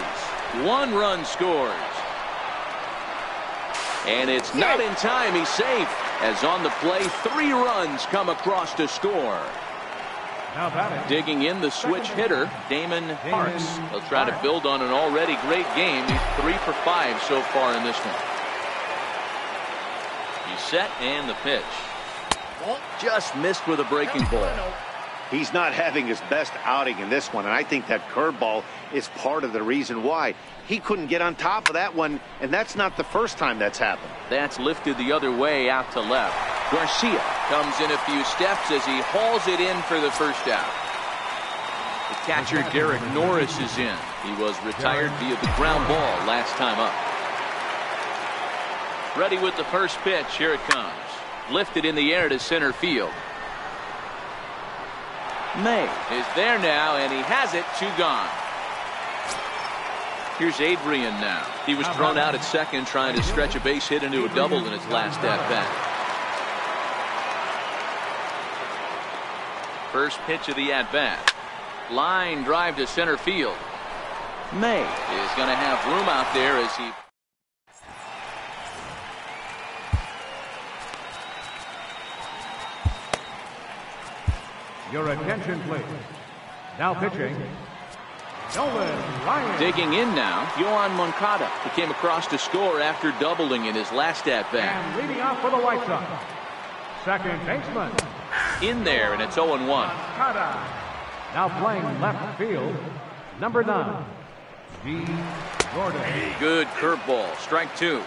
[SPEAKER 1] 1 run scores. And it's not in time. He's safe as on the play 3 runs come across to score.
[SPEAKER 2] Now batting.
[SPEAKER 1] Digging in the switch hitter, Damon Parks. He'll try to build on an already great game. He's 3 for 5 so far in this one. He's set and the pitch. Just missed with a breaking ball.
[SPEAKER 4] He's not having his best outing in this one, and I think that curveball is part of the reason why. He couldn't get on top of that one, and that's not the first time that's happened.
[SPEAKER 1] That's lifted the other way out to left. Garcia comes in a few steps as he hauls it in for the first out. The catcher, Derek Norris, is in. He was retired via the ground ball last time up. Ready with the first pitch. Here it comes. Lifted in the air to center field. May is there now, and he has it. 2 gone. Here's Adrian now. He was thrown out at second trying to stretch a base hit into a double in his last at-bat. First pitch of the at-bat. Line drive to center field. May is going to have room out there as he...
[SPEAKER 2] Your attention, please. Now pitching, Nolan Ryan.
[SPEAKER 1] Digging in now, Yohan Moncada. He came across to score after doubling in his last at-bat.
[SPEAKER 2] And leading off for the White Sox, second baseman.
[SPEAKER 1] In there, and it's 0-1.
[SPEAKER 2] Moncada. Now playing left field, number 9, D. Gordon.
[SPEAKER 1] Good curveball. Strike 2.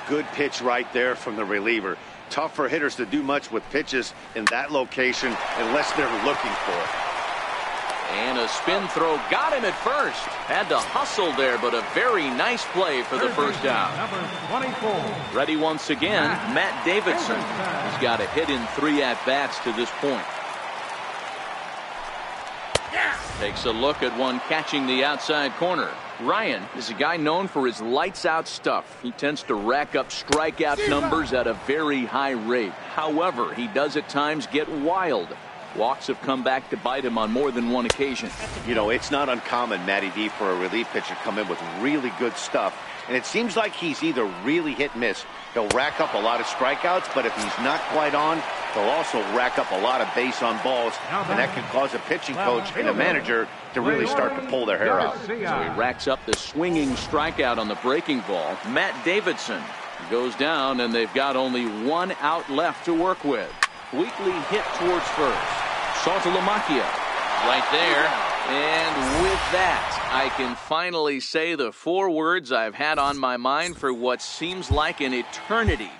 [SPEAKER 4] Good pitch right there from the reliever. Tough for hitters to do much with pitches in that location unless they're looking for it.
[SPEAKER 1] And a spin throw got him at first. Had to hustle there, but a very nice play for the first out.
[SPEAKER 2] Number 24.
[SPEAKER 1] Ready once again, Matt Davidson. He's got a hit in 3 at-bats to this point. Takes a look at one catching the outside corner. Ryan is a guy known for his lights-out stuff. He tends to rack up strikeout numbers at a very high rate. However, he does at times get wild. Walks have come back to bite him on more than one occasion.
[SPEAKER 4] You know, it's not uncommon, Matty D, for a relief pitcher to come in with really good stuff. And it seems like he's either really hit and miss. He'll rack up a lot of strikeouts, but if he's not quite on, he'll also rack up a lot of base on balls. And that can cause a pitching coach and a manager to really start to pull their hair out.
[SPEAKER 1] So he racks up the swinging strikeout on the breaking ball. Matt Davidson goes down, and they've got only 1 out left to work with. Weekly hit towards first. Saltalamacchia right there. And with that, I can finally say the 4 words I've had on my mind for what seems like an eternity.